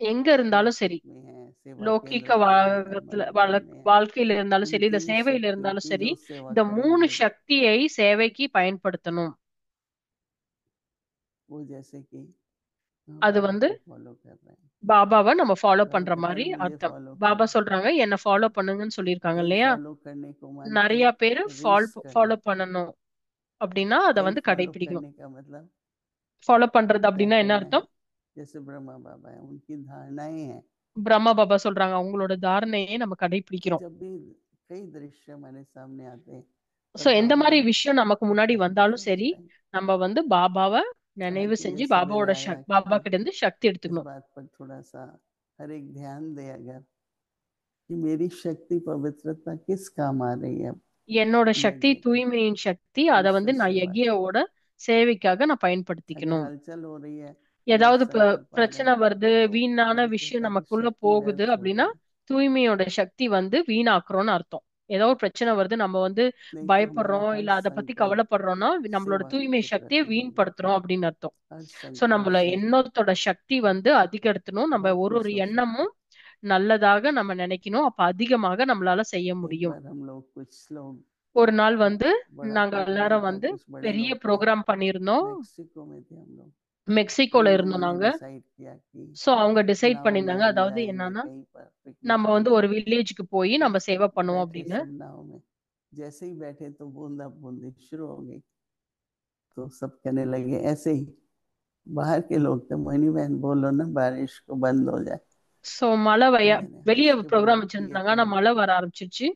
எங்க जिस இருந்தாலும் सुख சரி, में है, सेवा லௌகீக केंद्र तक है, வாழ்க்கத்துல मनोरम है, வாழ்க்கையில இருந்தாலும் इन சரி, இல்ல तीन சேவையில शक्तियों இருந்தாலும் की சரி, जो सेवा இந்த மூணு करेंगे சக்தியை சேவைக்கு பயன்படுத்தணும். वो जैसे कि அது बाबा வந்து को फॉलो कर रहे हैं। பாபாவை நம்ம ஃபாலோ बाबा பண்ற कहते हैं மாதிரி ना मुझे அர்த்தம். फॉलो பாபா करो। சொல்றாங்க என்ன ஃபாலோ பண்ணுங்கன்னு சொல்லியிருக்காங்க कई இல்லையா? फॉलो करने को मानते நிறைய हैं, பேரு रील्स करना। ஃபாலோ பண்ணணும் அப்படின்னா அதை कई வந்து फॉलो கடைபிடிக்கணும். करने का मतलब ஃபாலோ பண்றது அப்படின்னா कहते என்ன हैं அர்த்தம்? जैसे ब्रह्मा बाबा है, उनकी धारणाएं हैं। பிரம்மா பாபா சொல்றாங்க அவங்களோட தாரணையை நம்ம तो கடைபிடிக்கிறோம். जब भी कई दृश्य हमारे सामने आते हैं சோ और எந்த बाबा மாதிரி விஷயம் நமக்கு முன்னாடி कहते हैं வந்தாலும் तो சரி, अच्छा है। நம்ம வந்து பாபாவை चाहे நினைவு कि செஞ்சு जैसे मैंने பாபாவோட आया பாபா कि கிட்ட இருந்து சக்தி इस எடுத்துக்கணும். बात पर थोड़ा सा हर एक ध्यान दे अगर कि मेरी शक्ति पवित्रता किस काम आ रही है। என்னோட சக்தி यज्ञ की தூய்மையின் சக்தி, அதை வந்து ईश्वर நான் सेवा की யக்ஞவோட சேவைக்காக நான் अगर பயன்படுத்திக்கணும். हलचल हो रही है, लोग ஏதாவது संकल्प आ गए பிரச்சனை வருது, तो வீணான விஷயம் पवित्रता की நமக்குள்ள शक्ति போகுது व्यर्थ हो அப்படின்னா गई। தூய்மையோட சக்தி வந்து வீணாக்குறோம்னு அர்த்தம். ஏதோ ஒரு பிரச்சனை வருது, நம்ம வந்து नहीं तो हमारा பயப்படுறோம் हर இல்ல அதை பத்தி संकल्प கவலைப்படுறோம்னா நம்மளோட सेवा தூய்மை के சக்தியை प्रति होगा, வீண்படுத்துறோம் அப்படின்னு அர்த்தம். हर சோ संकल्प நம்மள सेवा। எண்ணத்தோட சக்தி வந்து அதிகரிக்கணும். நம்ம बहुत ஒரு कुछ ஒரு हो सकता எண்ணமும் நல்லதாக நம்ம நினைக்கணும். அப்ப அதிகமாக நம்மளால செய்ய है। एक முடியும். बार हम लोग कुछ लोग ஒரு நாள் வந்து बड़ा நாங்க प्रोग्राम எல்லாரும் था, வந்து कुछ बड़े பெரிய लोग थे, ப்ரோக்ராம் பண்ணியிருந்தோம். मेक्सिको में थे हम लोग। तो மெக்சிகோல उन लोगों இருந்தோம் ने नाங்க. डिसाइड किया कि சோ அவங்க டிசைட் नाव में பண்ணியிருந்தாங்க, हम அதாவது जाएंगे என்னன்னா कहीं पर पिकनिक நம்ம पे। வந்து ஒரு வில்லேஜுக்கு போய் तो நம்ம சேவை பண்ணுவோம் बैठे அப்படின்னு. सब नाव में, जैसे ही बैठे तो बूंदा बूंदी शुरू हो गई। तो सब कहने लगे ऐसे ही, बाहर के लोग थे, मोहिनी बहन बोलो ना बारिश को बंद हो जाए। சோ மழை तो வய मैंने வெளிய हंस के ப்ரோக்ராம் बोला कि ये வச்சிருந்தாங்க, तो ஆனா மழை வர ஆரம்பிச்சிருச்சு.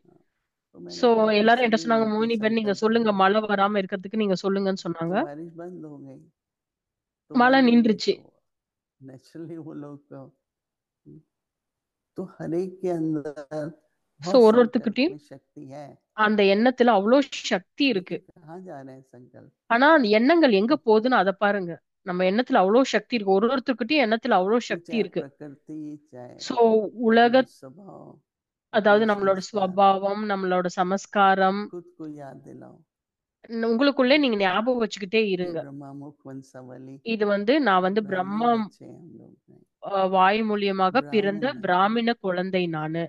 तो मैंने சோ कहा कि எல்லாரும் என்கிட்ட सभी சொன்னாங்க, मिलके மோகினி பேர் நீங்க संकल्प சொல்லுங்க करें। மழை வராம இருக்கிறதுக்கு நீங்க சொல்லுங்கன்னு சொன்னாங்க. तो बारिश बंद हो गई। तो மழை बंद हो गई நின்றுச்சு. तो नेचुरली वो लोग तो हर एक के अंदर சோ बहुत ஒரு संकल्प ஒருத்துக்கிட்டையும் में शक्ति है, அந்த எண்ணத்துல அவ்வளவு சக்தி இருக்கு. लेकिन कहाँ जा रहे हैं संकल्प। ஆனா அந்த எண்ணங்கள் எங்க போகுதுன்னு அதை पाருங்க. நம்ம எண்ணத்துல அவ்வளவு சக்தி इருக்கு, ஒரு ஒருத்தர்கிட்டயும் எண்ணத்துல அவ்வளவு वो சக்தி चाहे இருக்கு. प्रकृति, चाहे சோ अपना உலக स्वभाव, அதாவது अपने நம்மளோட संस्कार, சுபாவம், நம்மளோட சமஸ்காரம், खुद को याद दिलाओ உங்களுக்குள்ளே நீங்க ஞாபகம் வச்சுக்கிட்டே हे இருங்க. ब्रह्मा मुख वंशावली, இது வந்து நான் வந்து ब्राह्मी பிரம்மா बच्चे हैं हम लोग हैं, வாய் மூலியமாக பிறந்த ब्राह्मण हैं। பிராமண குழந்தை நானு.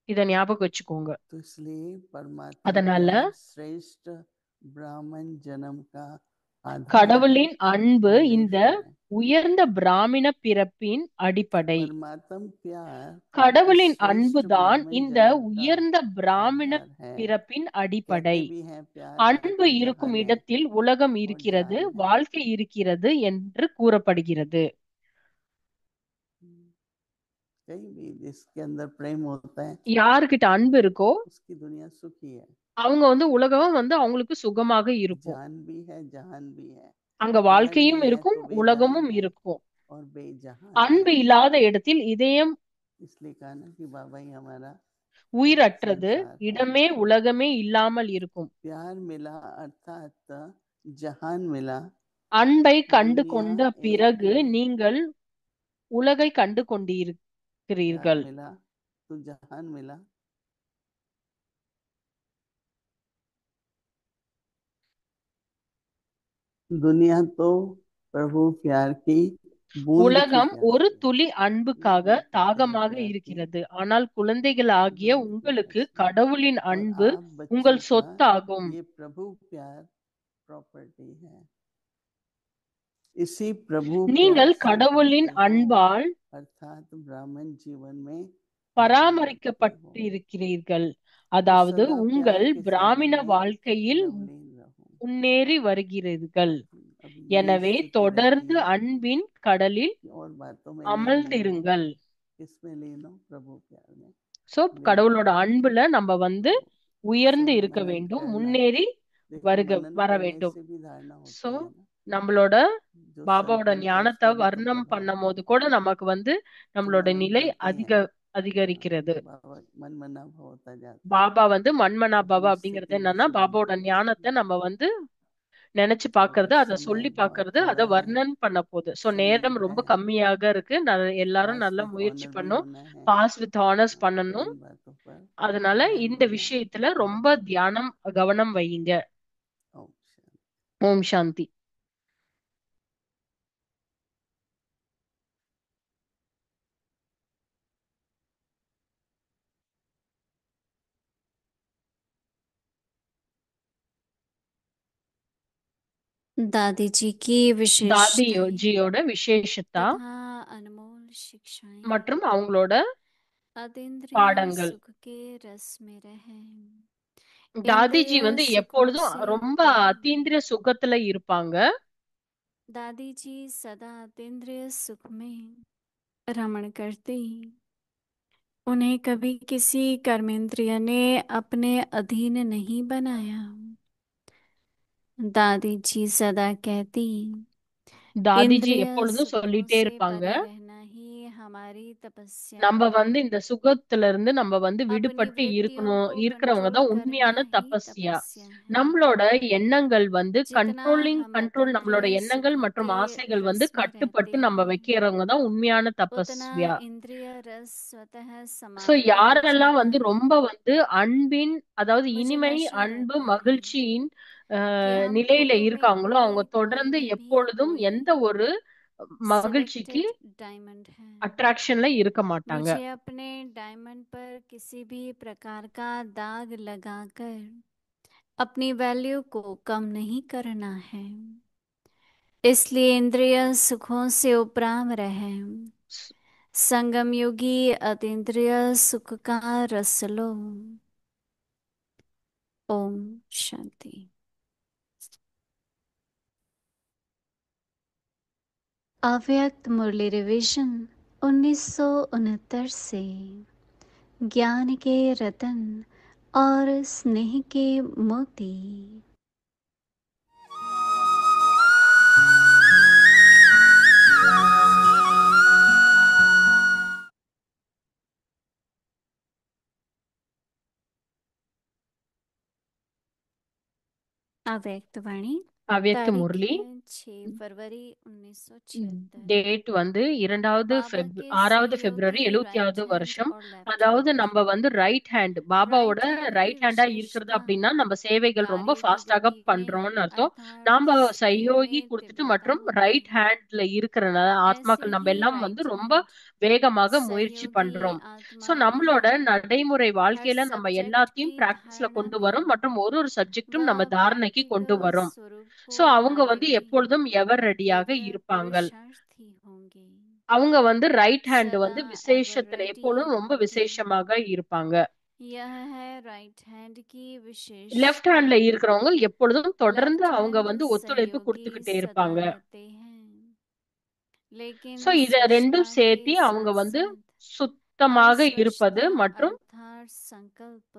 இத ஞாபகம் வச்சுக்கோங்க. तो इसलिए परमात्मा அதனால प्यार श्रेष्ठ ब्राह्मण जन्म का आधार கடவுளின் அன்பு இந்த फाउंडेशन है। உயர்ந்த பிராமண பிறப்பின் அடிப்படை. परमात्म प्यार इस கடவுளின் श्रेष्ठ அன்புதான் ब्राह्मण இந்த जन्म का உயர்ந்த பிராமண आधार है। பிறப்பின் அடிப்படை. कहते भी हैं प्यार है அன்பு तो இருக்கும் जहान है இடத்தில் உலகம் और இருக்கிறது, जान है। வாழ்க்கை இருக்கிறது என்று கூறப்படுகிறது. कहीं भी जिसके अंदर प्रेम होता है யாருகிட்ட அன்பு இருக்கோ उसकी दुनिया सुखी है। அவங்க வந்து उலகம் வந்து அவங்களுக்கு சுகமாக இருக்கும். जान भी है जहान भी है। அங்க प्यार வாழ்க்கையும் नहीं है இருக்கும், तो बेजान உலகமும் है இருக்கும். और बेजहान है। அன்பு इல்லாத இடத்தில் இதயம் इसलिए कहा ना कि बाबा ही हमारा உயிரற்றது, संसार है। இடமே உலகமே இல்லாமல் இருக்கும். प्यार मिला अर्थात जहान मिला। அன்பை கண்டு दुनिया கொண்ட एक, பிறகு நீங்கள் உலகை கண்டு प्यार கொண்டிருக்கிறீர்கள். मिला तो जहान मिला। दुनिया तो प्रभु प्यार की बूंद की உலகம் ஒரு प्यासी है। துளி ये அன்புக்காக बेटी तेरे தாகமாக प्यार की இருக்கிறது. ஆனால் குழந்தைகளாகிய बूंद की உங்களுக்கு प्यासी है। கடவுளின் और அன்பு आप बच्चों உங்கள் का சொத்தாகும். ये प्रभु प्यार प्रॉपर्टी है। इसी प्रभु प्यार நீங்கள் से கடவுளின் पलते हो, அன்பால் अर्थात ब्राह्मण जीवन में आगे बढ़ते हो। பராமரிக்கப்பட்டிருக்கிறீர்கள். तो அதாவது सदा प्यार உங்கள் के सागर பிராமண में வாழ்க்கையில் लवलीन रहो। முன்னேறி வருகிறீர்கள். अब यही எனவே स्थिति रहती தொடர்ந்து है அன்பின் கடலில் कि और बातों में लीन नहीं हो। அமர்ந்திருங்கள். किसमें लीन हो, प्रभु प्यार में சோ लीन கடவுளோட हो। அன்புல நம்ம வந்து तो உயர்ந்து सही இருக்க मनन வேண்டும், करना। முன்னேறி देखो मनन வர करने வேண்டும். से भी धारणा சோ होती है ना। நம்மளோட जो பாபாவோட संकल्प है ஞானத்தை उसका भी तो வர்ணம் प्रभाव பண்ணும் है। போது கூட நமக்கு வந்து जो நம்மளோட मनन நிலை करते हैं அதிகரிக்கிறது. बाबा मन मना होता जाता है। பாபா வந்து மன்மனா பாபா अपनी அப்படிங்கறது स्थिति में என்னன்னா सुधार பாபாவோட होता ஞானத்தை है। நம்ம வந்து நினைச்சு अब பாக்குறது, அதை समय சொல்லி बहुत பாக்குறது, அதை थोड़ा है, வர்ணன் பண்ண போகுது. சோ समय நேரம் ரொம்ப है, கம்மியாக இருக்கு. எல்லாரும் पास நல்லா विथ முயற்சி ऑनर भी பண்ணும், होना है। பாஸ் வித் ஹானர்ஸ் तो பண்ணணும். इन बातों पर அதனால ध्यान இந்த देना விஷயத்துல ரொம்ப बहुत जरूरी। தியானம் கவனம் வையுங்க. ओम ஓம் சாந்தி. दादी जी की विशेषताएं தாதிஜியோட விசேஷத்தா तथा अनमोल शिक्षाएं மற்றும் அவங்களோட अतीन्द्रिय பாடங்கள். सुख के रस में रहें। தாதிஜி इंद्रिय வந்து सुखों எப்பொழுதும் से ரொம்ப उपराम அத்தீந்திரிய சுகத்துல இருப்பாங்க. दादी जी सदा अतीन्द्रिय सुख में रमण करती। उन्हें कभी किसी कर्मेंद्रिय ने अपने अधीन नहीं बनाया। दादी जी सदा कहती, தாதிஜி इंद्रिय எப்பொழுதும் सुखों சொல்லிட்டே से இருப்பாங்க, परे रहना ही हमारी तपस्या நம்ம है। வந்து இந்த சுகத்துல இருந்து நம்ம வந்து अपनी விடுபட்டு वृत्तियों இருக்கணும், को இருக்கிறவங்க कंट्रोल தான் करना உண்மையான ही தபஸ்யா. तपस्या है। நம்மளோட எண்ணங்கள் வந்து जितना हम கண்ட்ரோல், நம்மளோட अतीन्द्रिय எண்ணங்கள் सुखों மற்றும் के ஆசைகள் வந்து रस में रहते கட்டுப்பட்டு நம்ம हैं, வைக்கிறவங்க தான் உண்மையான उतना தபஸ்வியா. इंद्रिय रस स्वतः சோ समाप्त हो யாரெல்லாம் जाता வந்து है। ரொம்ப வந்து அன்பின், அதாவது मुझे இனிமை, नशा அன்பு, रहता है மகிழ்ச்சியின் कि हम நிலையில फोटो में இருக்காங்களோ அவங்க कोई தொடர்ந்து में भी எப்பொழுதும் कोई எந்த ஒரு மகிழ்ச்சிக்கு सिलेक्टेड डायमंड है। அட்ராக்ஷன்ல இருக்க மாட்டாங்க. मुझे अपने डायमंड पर किसी भी प्रकार का दाग लगाकर अपनी वैल्यू को कम नहीं करना है। इसलिए इंद्रिय सुखों से उपराम रहे। संगम योगी अतीन्द्रिय सुख का रस लो। ओम शांति। अव्यक्त मुरली रिविजन 1969 से ज्ञान के रतन और स्नेह के मोती। अव्यक्त वाणी அவ்யக்த तारीख முரளி, है 6 फरवरी 1976। டேட் வந்து बाबा के 6வது सहयोगी பிப்ரவரி राइट 76 हैंड வருஷம். और लेफ्ट அதாவது हैंड। நம்ம வந்து ரைட் ஹேண்ட், பாபாவோட राइट हैंड की ரைட் ஹேண்டா இருக்கிறது विशेषता அப்படின்னா நம்ம சேவைகள் ரொம்ப कार्य की ஃபாஸ்டாக गति में பண்றோம்னு அர்த்தம். अर्थात நாம स्नेह சயோகி में கொடுத்துட்டு तीव्रता மற்றும் होती ரைட் है। ஹேண்ட்ல இருக்கிற ऐसे ஆத்மாக்கள் நம்ம ही எல்லாம் வந்து राइट ரொம்ப हैंड வேகமாக முயற்சி सहयोगी பண்றோம். சோ आत्मा भी நம்மளோட நடைமுறை हर வாழ்க்கையில நம்ம सब्जेक्ट की எல்லாத்தையும் பிராக்டிஸ்ல धारणा கொண்டு வரோம் में மற்றும் ஒரு சப்ஜெக்டும் वह நம்ம தாரணைக்கு கொண்டு प्रैक्टिकल வரோம். स्वरूप को சோ அவங்க पाने வந்து में எப்பொழுதும் எவர் ரெடியாக तीव्र இருப்பாங்க. पुरुषार्थी होंगे। அவங்க வந்து ரைட் ஹேண்ட் सदा வந்து एवर விசேஷத்துல रेडी எப்பொழுதும் ரொம்ப होंगे। விசேஷமாக இருப்பாங்க. यह है राइट हैंड की லெஃப்ட் विशेषता। ஹேண்ட்ல இருக்கிறவங்க எப்பொழுதும் தொடர்ந்து लेफ्ट அவங்க हैंड வந்து ஒத்துழைப்பு सहयोगी கொடுத்துக்கிட்டே सदा இருப்பாங்க. रहते हैं, लेकिन சோ இத ரெண்டும் स्वच्छता के சேர்த்து அவங்க साथ வந்து साथ சுத்தமாக இருப்பது अस्वच्छता மற்றும் अर्थात संकल्प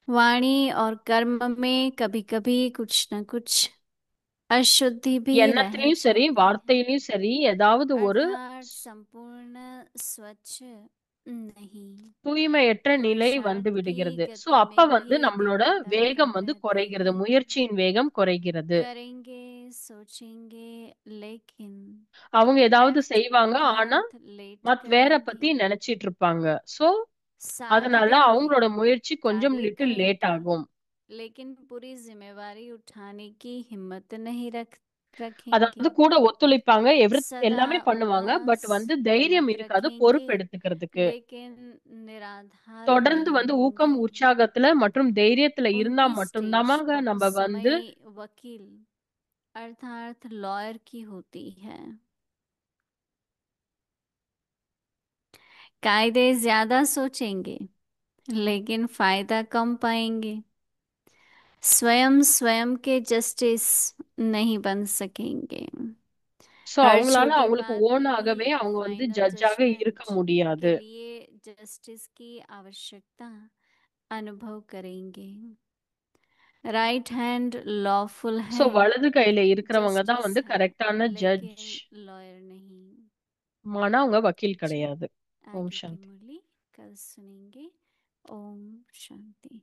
वाणी और कर्म में कभी कभी कुछ न कुछ अशुद्धि भी रह எண்ணத்திலயும் சரி जाती है, வார்த்தையிலயும் சரி ஏதாவது ஒரு अर्थात संपूर्ण स्वच्छ नहीं। தூய்மையற்ற நிலை வந்து पुरुषार्थ की விடுகிறது. சோ गति அப்ப में भी வந்து நம்மளோட तीव्रता வேகம் कम வந்து रहती குறைகிறது, है। முயற்சியின் வேகம் குறைகிறது. करेंगे सोचेंगे लेकिन அவங்க ஏதாவது लेफ्ट செய்வாங்க, ஆனா अर्थात लेट வேற करेंगे। பத்தி நினைச்சிட்டு இருப்பாங்க. சோ साथ அதனால देंगे, அவங்களோட முயற்சி கொஞ்சம் कार्य லிட்டில் லேட் करेंगे, ஆகும். लेकिन पूरी जिम्मेवारी उठाने की हिम्मत नहीं அதாவது रखेंगे। கூட ஒத்துழைப்பாங்க, सदा எல்லாமே பண்ணுவாங்க, பட் उल्लास வந்து தைரியம் हिम्मत இருக்காது रखेंगे, பொறுப்பு எடுத்துக்கிறதுக்கு. लेकिन निराधार தொடர்ந்து नहीं வந்து ஊக்கம், होंगे। உற்சாகத்துல மற்றும் தைரியத்துல இருந்தா उनकी स्टेज மட்டும்தாங்க बहुत நம்ம வந்து समय वकील अर्थात लॉयर की होती है। कायदे ज्यादा सोचेंगे लेकिन फायदा कम पाएंगे। स्वयं स्वयं के जस्टिस नहीं बन सकेंगे। சோ हर அவங்களால छोटी அவங்களுக்கு बात में भी ஓனாகவே அவங்க வந்து फाइनल ஜட்ஜாக இருக்க जजमेंट के முடியாது. लिए जस्टिस की आवश्यकता अनुभव करेंगे। राइट हैंड लॉफुल சோ है, வலது கையில இருக்கிறவங்க தான் जस्टिस வந்து है, கரெக்டான लेकिन ஜட்ஜ், लॉयर नहीं। ஆனா அவங்க வக்கீல் जी, கிடையாது. ஓம் आगे की சாந்தி. मुरली कल सुनेंगे। ओम शांति।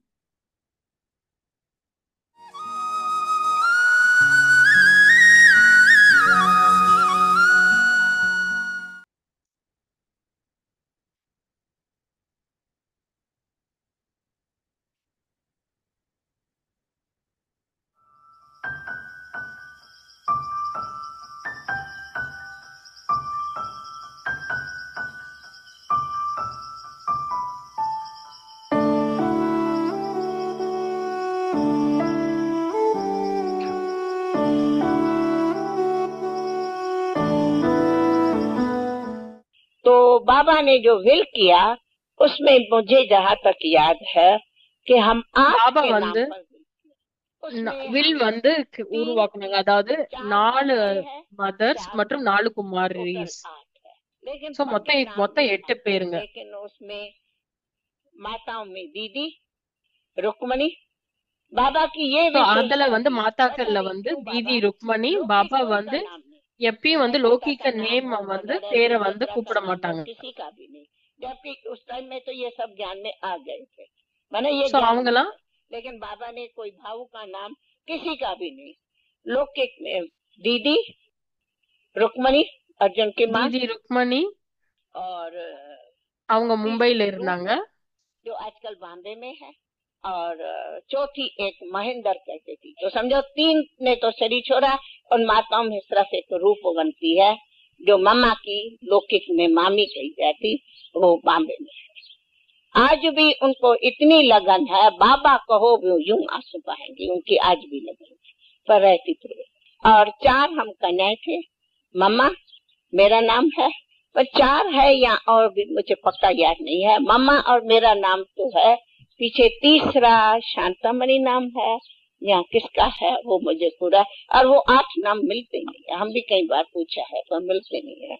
बाबा ने जो विल किया उसमें मुझे जहाँ तक याद है कि हम आप பாபா के नाम வந்து पर उसमें வில் हम வந்து 3 உருவாக்குனாங்க. அதாவது 4 4 भाई है, மதர்ஸ் 4 மற்றும் 4 टोटल குமாரிஸ். 8 है, लेकिन சோ पक्के नाम மொத்தம் नहीं 8 आते। பேருங்க. लेकिन उसमें माताओं में दीदी, रुक्मणी, बाबा की ये சோ அதுல विशेषता வந்து थी। पता மாதாக்கள்ல नहीं வந்து क्यों தீதி बाबा ருக்மணி, लोग பாபா कोई வந்து का नाम नहीं, எப்பயும் வந்து चाहे काका லௌகிக का नाम நேம் हो, வந்து वगैरह பேரை வந்து सुमित्रा का கூப்பிட नाम हो, மாட்டாங்க. किसी का भी नहीं। जबकि उस टाइम में तो ये सब ज्ञान में आ गए थे, मैंने ये சோ ज्ञान में அவங்கலாம் है। लेकिन बाबा ने कोई भाव का नाम किसी का भी नहीं। लौकिक में दीदी, रुक्मणी अर्जुन की माँ, தீதி ருக்மணி और அவங்க तीसरी மும்பைல रूप இருந்தாங்க. जो आजकल बॉम्बे में है, और चौथी एक महेंद्र कहती थी। तो समझो 3 ने तो शरीर छोड़ा और माताओं में सिर्फ एक रूप बनती है जो मम्मा की लौकिक में मामी कही जाती, वो बॉम्बे में है। आज भी उनको इतनी लगन है, बाबा कहो वो यूं आंसू बहाएंगी, उनकी आज भी लगन है, पर रहती थी। और 4 हम कन्याएं थे। मम्मा मेरा नाम है, पर 4 है या और भी मुझे पक्का याद नहीं है। मम्मा और मेरा नाम तो है, पीछे तीसरा शांतामणि नाम है या किसका है वो मुझे पूरा, और वो 8 नाम मिलते नहीं है। हम भी कई बार पूछा है पर मिलते नहीं है।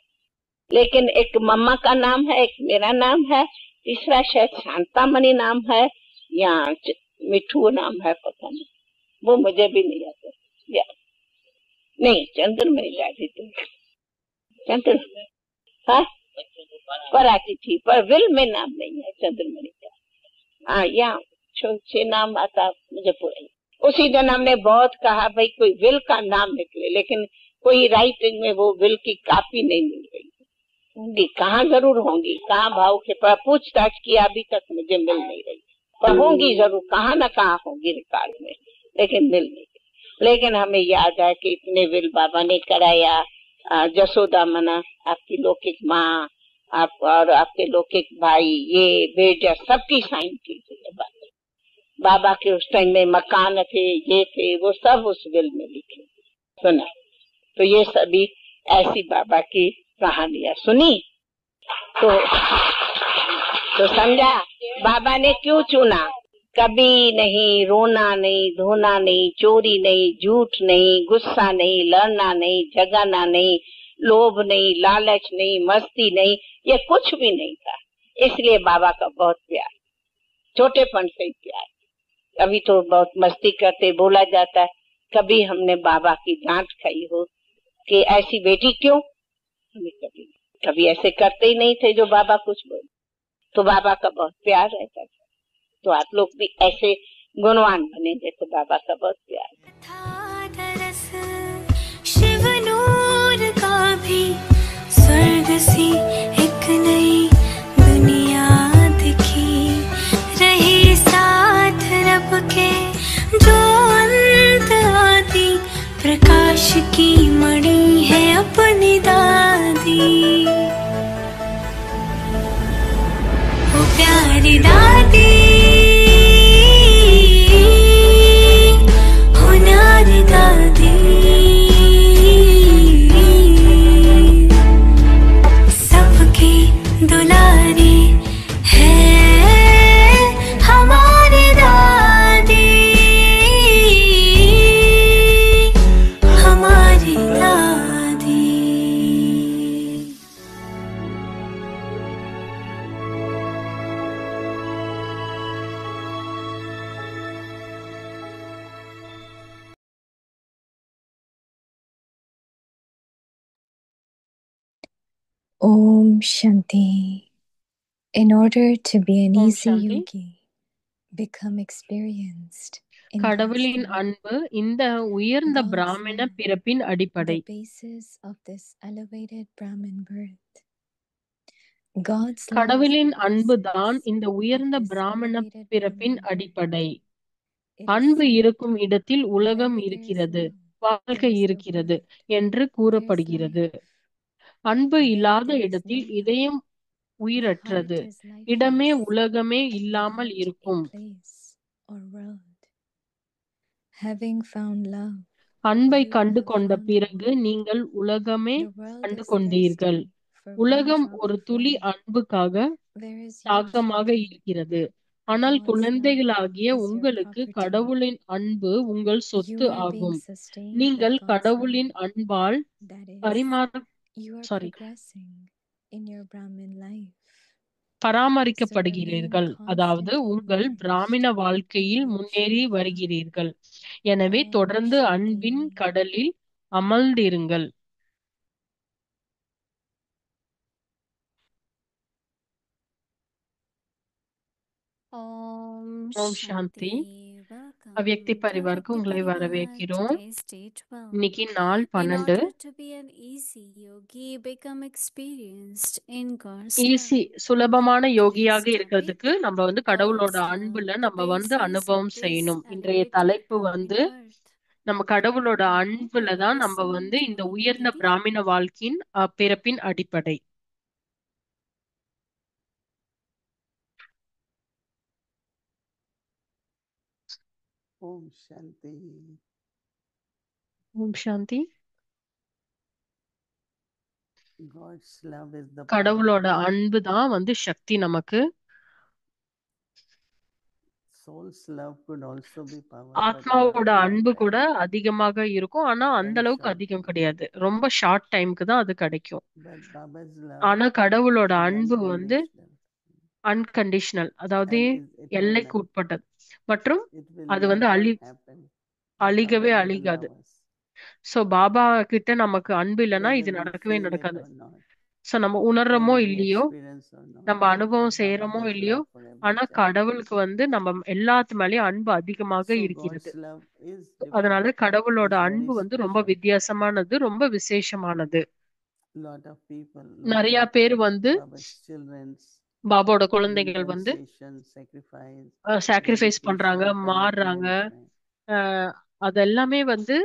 लेकिन एक मम्मा का नाम है, एक मेरा नाम है, तीसरा शायद शांतामणि नाम है या मिठू नाम है, पता नहीं, वो मुझे भी नहीं आता। नहीं चंद्रमणि दादी थी, चंद्र हाँ पर आती थी, पर विल में नाम नहीं है चंद्रमणि का। हाँ यहाँ 6 नाम आता मुझे पूरा। उसी दिन हमने बहुत कहा भाई कोई विल का नाम निकले, लेकिन कोई राइटिंग में वो विल की कॉपी नहीं मिल रही। होंगी कहाँ जरूर होंगी, कहाँ भाव के पर पूछताछ किया अभी तक मुझे मिल नहीं रही, पर होंगी जरूर, कहाँ न कहाँ होंगी रिकॉर्ड में, लेकिन मिल नहीं रही। लेकिन हमें याद है कि इतने विल बाबा ने कराया। जसोदा मना आपकी लौकिक माँ, आप और आपके लौकिक भाई, ये बेटा सबकी साइन की थी बाबा के। उस टाइम में मकान थे, ये थे, वो सब उस विल में लिखे सुना। तो ये सभी ऐसी बाबा की कहानियां सुनी तो समझा बाबा ने क्यों चुना। कभी नहीं, रोना नहीं, धोना नहीं, चोरी नहीं, झूठ नहीं, गुस्सा नहीं, लड़ना नहीं, झगड़ना नहीं, लोभ नहीं, लालच नहीं, मस्ती नहीं, ये कुछ भी नहीं था। इसलिए बाबा का बहुत प्यार, छोटेपन से ही प्यार। अभी तो बहुत मस्ती करते बोला जाता है, कभी हमने बाबा की डांट खाई हो कि ऐसी बेटी क्यों, कभी ऐसे करते ही नहीं थे जो बाबा कुछ बोले। तो बाबा का बहुत प्यार रहता था। तो आप लोग भी ऐसे गुणवान बनेंगे तो बाबा का बहुत प्यार। शिव नूर का भी स्वर्ग सी एक नई दुनिया दिखी, रहे साथ रब के जो अंत आदि, प्रकाश की मणि है अपनी दादी। वो प्यारी दादी Om Shanti. In order to be an Om easy Shanti. yogi, become experienced in God's கடவுளின் love. அன்பு இந்த உயர்ந்த God's பிராமண love, பிறப்பின் அடிப்படை. the basis of this elevated Brahmin birth. God's love is கடவுளின் the அன்பு தான் basis இந்த of உயர்ந்த this பிராமண elevated பிறப்பின் Brahmin birth. அடிப்படை. It is அன்பு said, இருக்கும் இடத்தில் உலகம் wherever there is இருக்கிறது, love, வாழ்க்கை there is the இருக்கிறது birth, என்று there is கூறப்படுகிறது. life. அன்பு Where இல்லாத there is இடத்தில் no love, இதயம் the heart உயிரற்றது, is இடமே lifeless, உலகமே இல்லாமல் without a இருக்கும். place or world. Having found love, அன்பை you கண்டு have கொண்ட found the பிறகு world. நீங்கள் உலகமே The world கண்டு is கொண்டீர்கள். thirsty For one உலகம் drop ஒரு of துளி love, அன்புக்காக there is huge தாகமாக longing. இருக்கிறது. ஆனால் God's love குழந்தைகளாகிய is your உங்களுக்கு property. கடவுளின் அன்பு உங்கள் You சொத்து are being ஆகும். sustained with நீங்கள் God's love. கடவுளின் அன்பால் That is, பரிமாற you are sorry progressing in your Brahmin life. So remain பராமரிக்கப்படுகிறீர்கள். அதாவது constantly உங்கள் nourished பிராமண in வாழ்க்கையில் the முன்னேறி ocean of love. வருகிறீர்கள். எனவே Om தொடர்ந்து அன்பின் Shanti. கடலில் அமர்ந்திருங்கள். Om Om Shanti. Shanti. Welcome அவ்யக்தி to பரிவாருக்கு Avyakti உங்களை Parivar. வரவேற்கிறோம். Today's day 12. இன்னைக்கு நாள் In 12. order to be an easy yogi, become experienced in God's love. Easy சுலபமான Today's யோகியாக topic, இருக்கிறதுக்கு நம்ம கடவுளோட God's அன்புல love, the நம்ம basis அனுபவம் of this செய்யணும். இன்றைய elevated தலைப்பு Brahmin birth. நம்ம கடவுளோட Now we அன்புல will தான் நம்ம listen to இந்த Mini உயர்ந்த Didi. பிராமண வாழ்க்கையின் பிறப்பின் அடிப்படை. Om Shanti. Om Shanti. God's love is the power. கடவுளோட அன்பு தான் சக்தி நமக்கு. Soul's love could also be power, but ஆத்மாவோட not அன்பு that கூட அதிகமாக இருக்கும். ஆனா அந்த very அளவுக்கு short. அதிகம் கிடையாது. ரொம்ப ஷார்ட் டைம்க்கு தான் அது கிடைக்கும். But Baba's love ஆனா கடவுளோட is அன்பு unconditional அன்கண்டிஷனல், அதாவது and is எல்லைக்கு eternal. உட்பட்டது மற்றும் It will அது never happen if அழிகவே Baba doesn't அழிகாது. love us, so Baba கிட்ட நமக்கு அன்பு இல்லைன்னா இது whether we நடக்கவே feel it நடக்காது. or not, சோ நம்ம உணர்றோமோ whether we இல்லையோ, experience or not. நம்ம அனுபவம் Baba செய்யறோமோ has இல்லையோ, love for every ஆனா child. கடவுளுக்கு நம்ம எல்லாத்து மேலயும் அன்பு அதிகமாக So இருக்கிறது. God's love is அதனால different. கடவுளோட It's very அன்பு ரொம்ப special. வித்தியாசமானது, ரொம்ப விசேஷமானது. Lot of people look நிறைய like பேர் Baba's children's, பாபாவோட doing குழந்தைகள் renunciation, sacrifice, சாக்ரிஃபைஸ் பண்றாங்க, dedication, மாறுறாங்க. commitment. அஹ் அதெல்லாமே அது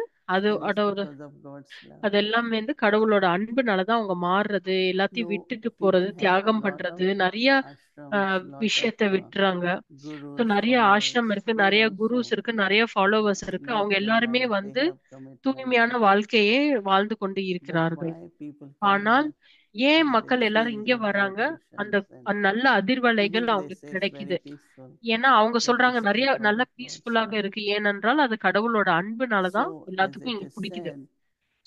And it's அதோட because of God's love. அதெல்லாம் கடவுளோட அன்புனாலதான் அவங்க மாறுறது, எல்லாத்தையும் No, விட்டுட்டு போறது, people have தியாகம் lot of பண்றது, நிறைய ashrams, lot of விஷயத்த விட்டுறாங்க. gurus, நிறைய followers. ஆசிரம் இருக்கு, They நிறைய also குருஸ் இருக்கு, நிறைய ஃபாலோவர்ஸ் இருக்கு. அவங்க live the எல்லாருமே life, they have commitment. தூய்மையான வாழ்க்கையே வாழ்ந்து கொண்டு But இருக்கிறார்கள். why people ஆனால் come ஏன் and they மக்கள் எல்லாரும் feel இங்க good வராங்க? அந்த vibrations and அந்த நல்ல அதிர்வலைகள் even they அவங்களுக்கு say it's கிடைக்குது. very peaceful, ஏன்னா அவங்க but சொல்றாங்க it's நிறைய because நல்ல of God's பீஸ்ஃபுல்லாக love. இருக்கு. ஏனென்றால் அது கடவுளோட அன்புனாலதான் So as எல்லாத்துக்கும் it இங்க is பிடிக்குது. said,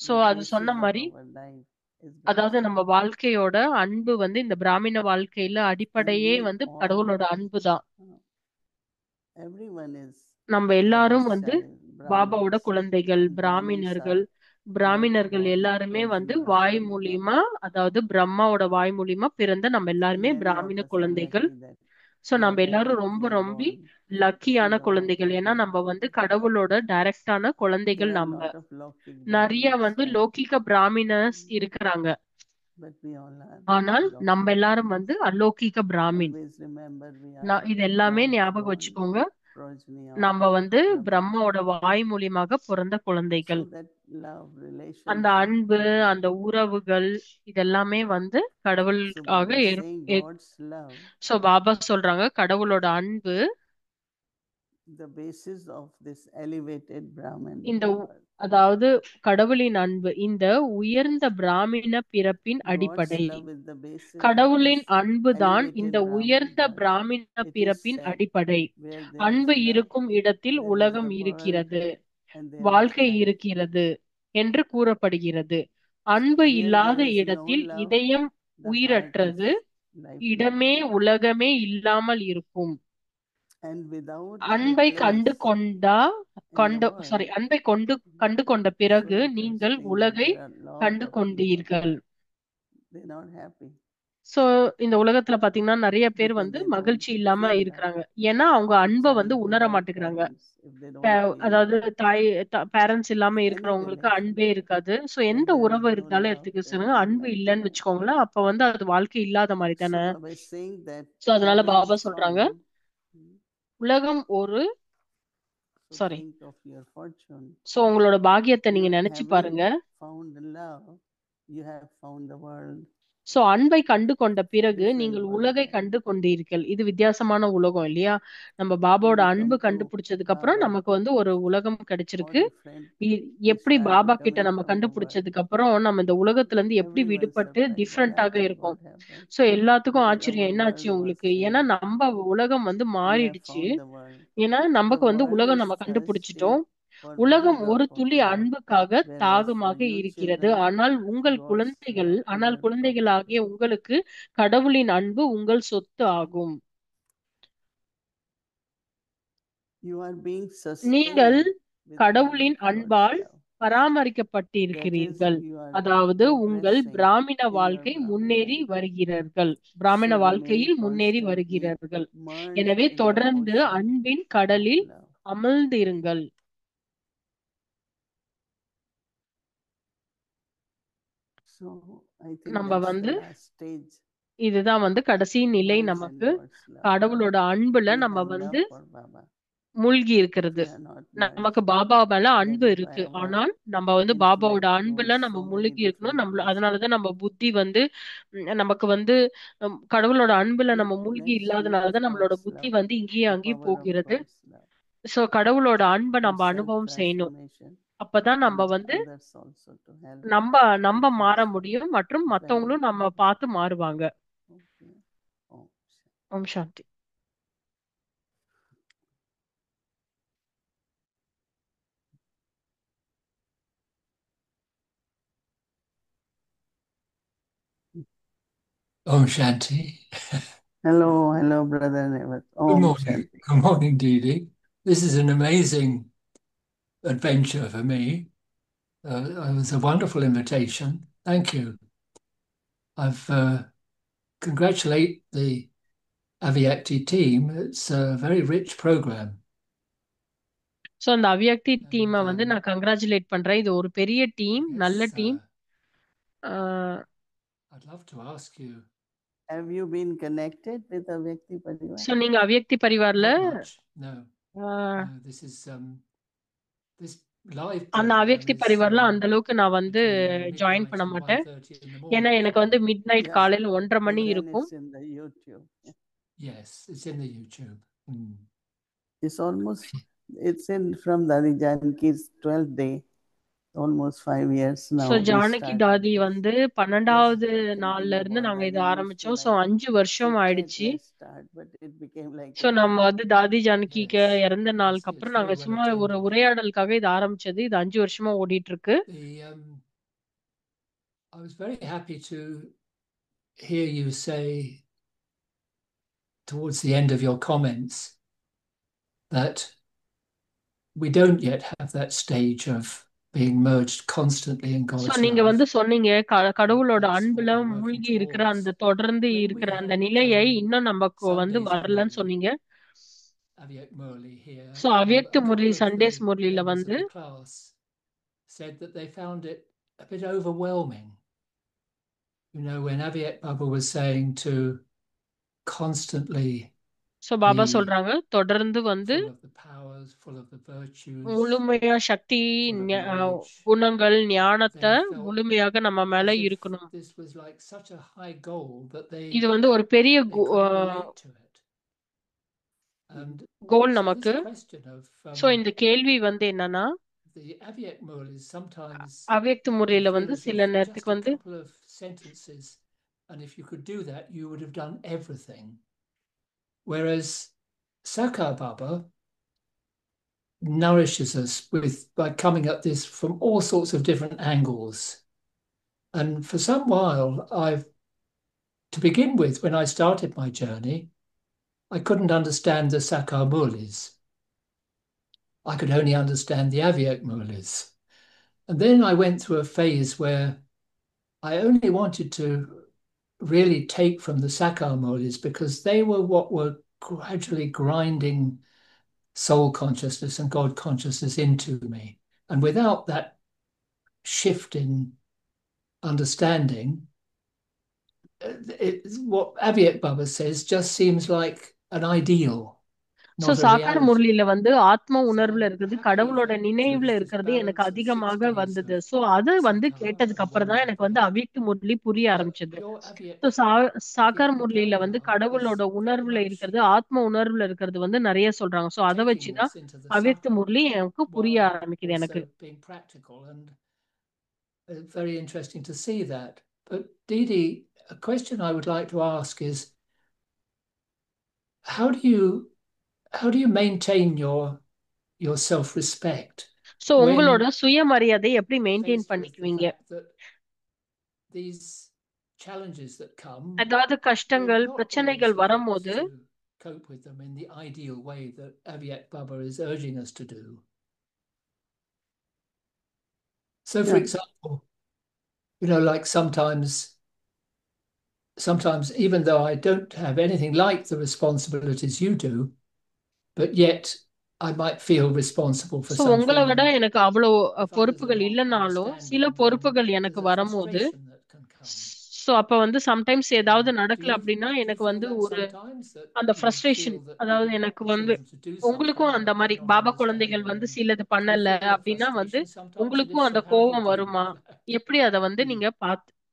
சோ the அது சொன்ன basis of மாதிரி, our life is அதாவது God's நம்ம love. வாழ்க்கையோட அன்பு இந்த பிராமண வாழ்க்கையில And அடிப்படையே we all, கடவுளோட அன்பு தான். everyone is நம்ம எல்லாரும் Baba's child, பாபாவோட Brahmins. குழந்தைகள், And Brahmins பிராமணர்கள். are not பிராமணர்கள் born எல்லாருமே originally வாய் from மூலியமா, Baba. அதாவது பிரம்மாவோட வாய் மூலியமா பிறந்த நம்ம And எல்லாருமே many of பிராமண us are குழந்தைகள். lucky that so we are நம்ம எல்லாரும் ரொம்ப directly ரொம்ப born லக்கியான through Baba குழந்தைகள். ஏன்னா Prabhu. நம்ம கடவுளோட டைரக்டான குழந்தைகள். There are a நம்ம lot of Lokik நிறைய Brahmins, but லௌகிக பிராமணஸ் இருக்கிறாங்க. we all are ஆனால் நம்ம Lokik எல்லாரும் Brahmins. அலௌகிக Brahmin. Always remember we are இது எல்லாமே God's ஞாபகம் born வச்சுக்கோங்க. progeny of நம்ம Brahma. பிரம்மாவோட வாய் மூலியமாக பிறந்த குழந்தைகள். So that love, அந்த relationship, அன்பு, அந்த உறவுகள், இதெல்லாமே so கடவுளுக்காக Baba is saying God's love, so Baba சொல்றாங்க கடவுளோட அன்பு the basis of this elevated Brahmin இந்த birth. அதாவது கடவுளின் அன்பு இந்த உயர்ந்த பிராமண பிறப்பின் God's அடிப்படை. love is the basis of கடவுளின் this அன்புதான் இந்த elevated Brahmin உயர்ந்த birth. பிராமண It is பிறப்பின் said, அடிப்படை. where there is அன்பு love, இருக்கும் இடத்தில் there is உலகம் the world இருக்கிறது, and there is வாழ்க்கை life. இருக்கிறது என்று கூறப்படுகிறது. அன்பு Where இல்லாத there is no இடத்தில் love, இதயம் the heart is உயிரற்றது, lifeless. இடமே உலகமே இல்லாமல் இருக்கும். And without a அன்பை place கண்டு கொண்டா in the world, அன்பை கண்டு கொண்ட so பிறகு let us நீங்கள் think that உலகை there are lot கண்டு of people, கொண்டீர்கள். they're not happy சோ இந்த உலகத்துல பாத்தீங்கன்னா நிறைய பேர் because they don't மகிழ்ச்சி இல்லாம feel love. இருக்கிறாங்க. ஏன்னா அவங்க அன்பை Child உணர without மாட்டேங்கிறாங்க. parents, if they don't feel அதாவது love, பேரண்ட்ஸ் இல்லாம anything இருக்கிறவங்களுக்கு has அன்பே love. இருக்காது. சோ When எந்த there is உறவு no இருந்தாலும் love, எடுத்துக்க then சொல்லுங்க, there is அன்பு life இல்லைன்னு alone. வச்சுக்கோங்களேன், அப்ப அது வாழ்க்கை இல்லாத மாதிரி So தானே. Baba is saying that so அதனால having பாபா சொல்றாங்க found, உலகம் ஒரு so sorry think of your fortune. So உங்களோட பாக்கியத்தை நீங்க You நினைச்சு having பாருங்க. found love, you have found the world. So அன்பை கண்டு கொண்ட பிறகு different நீங்கள் world உலகை life. கண்டு கொண்டீர்கள். இது வித்தியாசமான உலகம் இல்லையா? நம்ம பாபாவோட When we அன்பு come to கண்டுபிடிச்சதுக்கு அப்புறம் Baba, நமக்கு வந்து ஒரு உலகம் how கிடைச்சிருக்கு. different we எப்படி start பாபா கிட்ட becoming நம்ம from the world. கண்டுபிடிச்சதுக்கு அப்புறம் நம்ம இந்த உலகத்துல இருந்து எப்படி Everyone விடுபட்டு suffering. What டிஃப்ரெண்டாக happened? இருக்கும். What happened? சோ எல்லாத்துக்கும் Because ஆச்சரியம் our என்னாச்சு world was உங்களுக்கு? ஏன்னா changed. நம்ம உலகம் வந்து We have மாறிடுச்சு. found the world. ஏன்னா The நமக்கு வந்து world உலகம் is நம்ம thirsty கண்டுபிடிச்சிட்டோம். for one உலகம் drop ஒரு of துளி love, அன்புக்காக whereas for தாகமாக you இருக்கிறது. children, ஆனால் உங்கள் God's குழந்தைகள் love is ஆனால் your குழந்தைகளாகிய property. உங்களுக்கு கடவுளின் அன்பு உங்கள் சொத்து ஆகும். You are being நீங்கள் sustained with கடவுளின் God's அன்பால் love. That is, பராமரிக்கப்பட்டிருக்கிறீர்கள். you are அதாவது உங்கள் progressing பிராமண in your வாழ்க்கை Brahmin முன்னேறி life. வருகிறீர்கள். பிராமண So remain வாழ்க்கையில் முன்னேறி constantly வருகிறீர்கள். merged எனவே in the தொடர்ந்து ocean அன்பின் of கடலில் love. அமிழ்ந்திருங்கள். So I think நம்ம that's the வந்து last stage. இதுதான் வந்து கடைசி நிலை. Merged in நமக்கு God's love. கடவுளோட அன்புல We நம்ம have வந்து love for Baba. மூழ்கி We இருக்கிறது. are not நமக்கு merged. பாபா மேல That அன்பு is why இருக்கு. our ஆனால் நம்ம வந்து பாபாவோட intellect அன்புல goes நம்ம so many மூழ்கி இருக்கணும். different places. அதனாலதான் நம்ம புத்தி வந்து நமக்கு வந்து கடவுளோட அன்புல நம்ம மூழ்கி Let's use இல்லாதனாலதான் நம்மளோட God's புத்தி love, வந்து இங்கேயும் the அங்கேயும் power of போகிறது. God's love, சோ கடவுளோட அன்பை and நம்ம அனுபவம் செய்யணும். self-transformation, அப்பதான் நம்ம and வந்து others also to help நம்ம to நம்ம மாற transform. முடியும் மற்றும் It's very மத்தவங்களும் நம்ம important. பார்த்து மாறுவாங்க. Okay. Oh. Om Shanti. Om Shanti. Hello, hello, brother Nevat. Good Om morning. Shanti. Good morning, Didi. This is an amazing adventure for me. It was a wonderful invitation. Thank you. I've congratulate the Avyakti team. It's a very rich program. So அந்த அவ்யக்தி டீமை And வந்து நான் congratulate பண்றேன். இது ஒரு பெரிய I team, நல்ல guess team. I'd love to ask you, Have you been connected with a Vyakti Parivar? So நீங்க அவ்யக்தி பரிவார்ல not much. No, ah, no. This live அந்த program அவ்யக்தி is பரிவார்ல அந்த அளவுக்கு நான் வந்து between ஜாயின் midnight பண்ண and மாட்டேன். 1:30 in the ஏன்னா morning. எனக்கு வந்து மிட் நைட் Yeah. காலையில 1:30 மணி And then இருக்கும். it's in the YouTube. Yes, it's in the YouTube. Mm. It's almost, it's in from Dadi Janki's 12th day, almost 5 years now. So We Janaki started தாதி this. வந்து Just 12வது thinking நாள்ல இருந்து about நாங்க Dadi இதை used to ஆரம்பிச்சோம். So like 5 வருஷம் chit chat, ஆயிடுச்சு. let's start, but it became like so a நம்ம வந்து தாதி ஜானகிக்கு Yes, இறந்த I நாளுக்கு see it's அப்புறம் very நாங்க well சும்மா ஒரு attended. உரையாடலுக்காக இது ஆரம்பிச்சது. இது 5 வருஷமா ஓடிட்டு இருக்கு. I was very happy to hear you say towards the end of your comments that we don't yet have that stage of being merged constantly in so God's நீங்க love. வந்து சொன்னீங்க கடவுளோட That's what அன்புல we're working மூழ்கி இருக்கிற towards. அந்த தொடர்ந்து When we இருக்கிற அந்த had நிலையை இன்னும் நமக்கு வந்து Sundays வரலன்னு Murli, சொன்னீங்க. Avyak Murli here, so a அவ்யக்த Murali couple of Sundays the முரளியில members of வந்து the class said that they found it a bit overwhelming. You know, when Avyak Baba was saying to constantly so Baba be சொல்றாங்க தொடர்ந்து வந்து full of the powers, full of the virtues, முழுமையா சக்தி, full of knowledge, குணங்கள், ஞானத்தை they felt முழுமையாக நம்ம மேல as if இருக்கணும். this was like such a high goal that இது வந்து ஒரு பெரிய they couldn't relate to it. And goal so நமக்கு. this question of சோ இந்த கேள்வி வந்து என்னன்னா the Avyak Murlis sometimes அவ்யக்த you முறையில feel வந்து as சில if just நேரத்துக்கு a வந்து couple of sentences, and if you could do that, you would have done everything. Whereas Sakar Baba nourishes us with by coming at this from all sorts of different angles. And for some while, to begin with, when I started my journey, I couldn't understand the Sakar Murlis. I could only understand the Avyak Murlis. And then I went through a phase where I only wanted to really take from the Sakar Murlis because they were what were gradually grinding soul consciousness and God consciousness into me. And without that shift in understanding, what Avyak Baba says just seems like an ideal so not a சாக்கார reality. முரளியில வந்து ஆத்ம So உணர்வுல I'm இருக்கிறது, happy கடவுளோட that நினைவுல there's this இருக்கிறது எனக்கு balance of 6 அதிகமாக days வந்தது. of சோ அது வந்து Sakar கேட்டதுக்கு and அப்புறம் 1 தான் week எனக்கு வந்து of அவ்யக்த முரளி புரிய but ஆரம்பிச்சது. your ஸோ சாக்கார Avyakt முரளியில வந்து Pranayama கடவுளோட is very உணர்வுல much இருக்கிறது, ஆத்ம உணர்வுல இருக்கிறது வந்து நிறைய சொல்றாங்க. சோ அதை taking வச்சுதான் us into the அவ்யக்த subtle முரளி எனக்கு புரிய while ஆரம்பிக்குது எனக்கு. also being practical, and very interesting to see that. But Didi, a question I would like to ask is, how do you maintain your self-respect so when உங்களோட சுயமரியாதை எப்படி maintain faced with the பண்ணிக்குவீங்க? fact that these challenges that come, அதாவது we're கஷ்டங்கள் not always பிரச்சனைகள் equipped வரும்போது to cope with them in the ideal way that Avyakt Baba is urging us to do. So, for Yeah. example, like sometimes even though I don't have anything like the responsibilities you do, but yet I might feel responsible for so உங்களை something. விட And எனக்கு அவ்வளவு if others are பொறுப்புகள் not இல்லைனாலும் சில understanding, then பொறுப்புகள் எனக்கு there's a வரும்போது, frustration that can come. So அப்ப வந்து சம்டைம்ஸ் ஏதாவது Do நடக்கல you அப்படின்னா எனக்கு feel வந்து that ஒரு sometimes that அந்த you ஃப்ரஸ்ட்ரேஷன், feel that அதாவது you've எனக்கு asked வந்து them to do உங்களுக்கும் something, அந்த but மாதிரி they're not பாபா குழந்தைகள் understanding? வந்து And சிலது do you பண்ணல feel that அப்படின்னா வந்து frustration? Sometimes it உங்களுக்கும் is. அந்த So how do you கோபம் deal வருமா? with that? எப்படி அதை வந்து நீங்க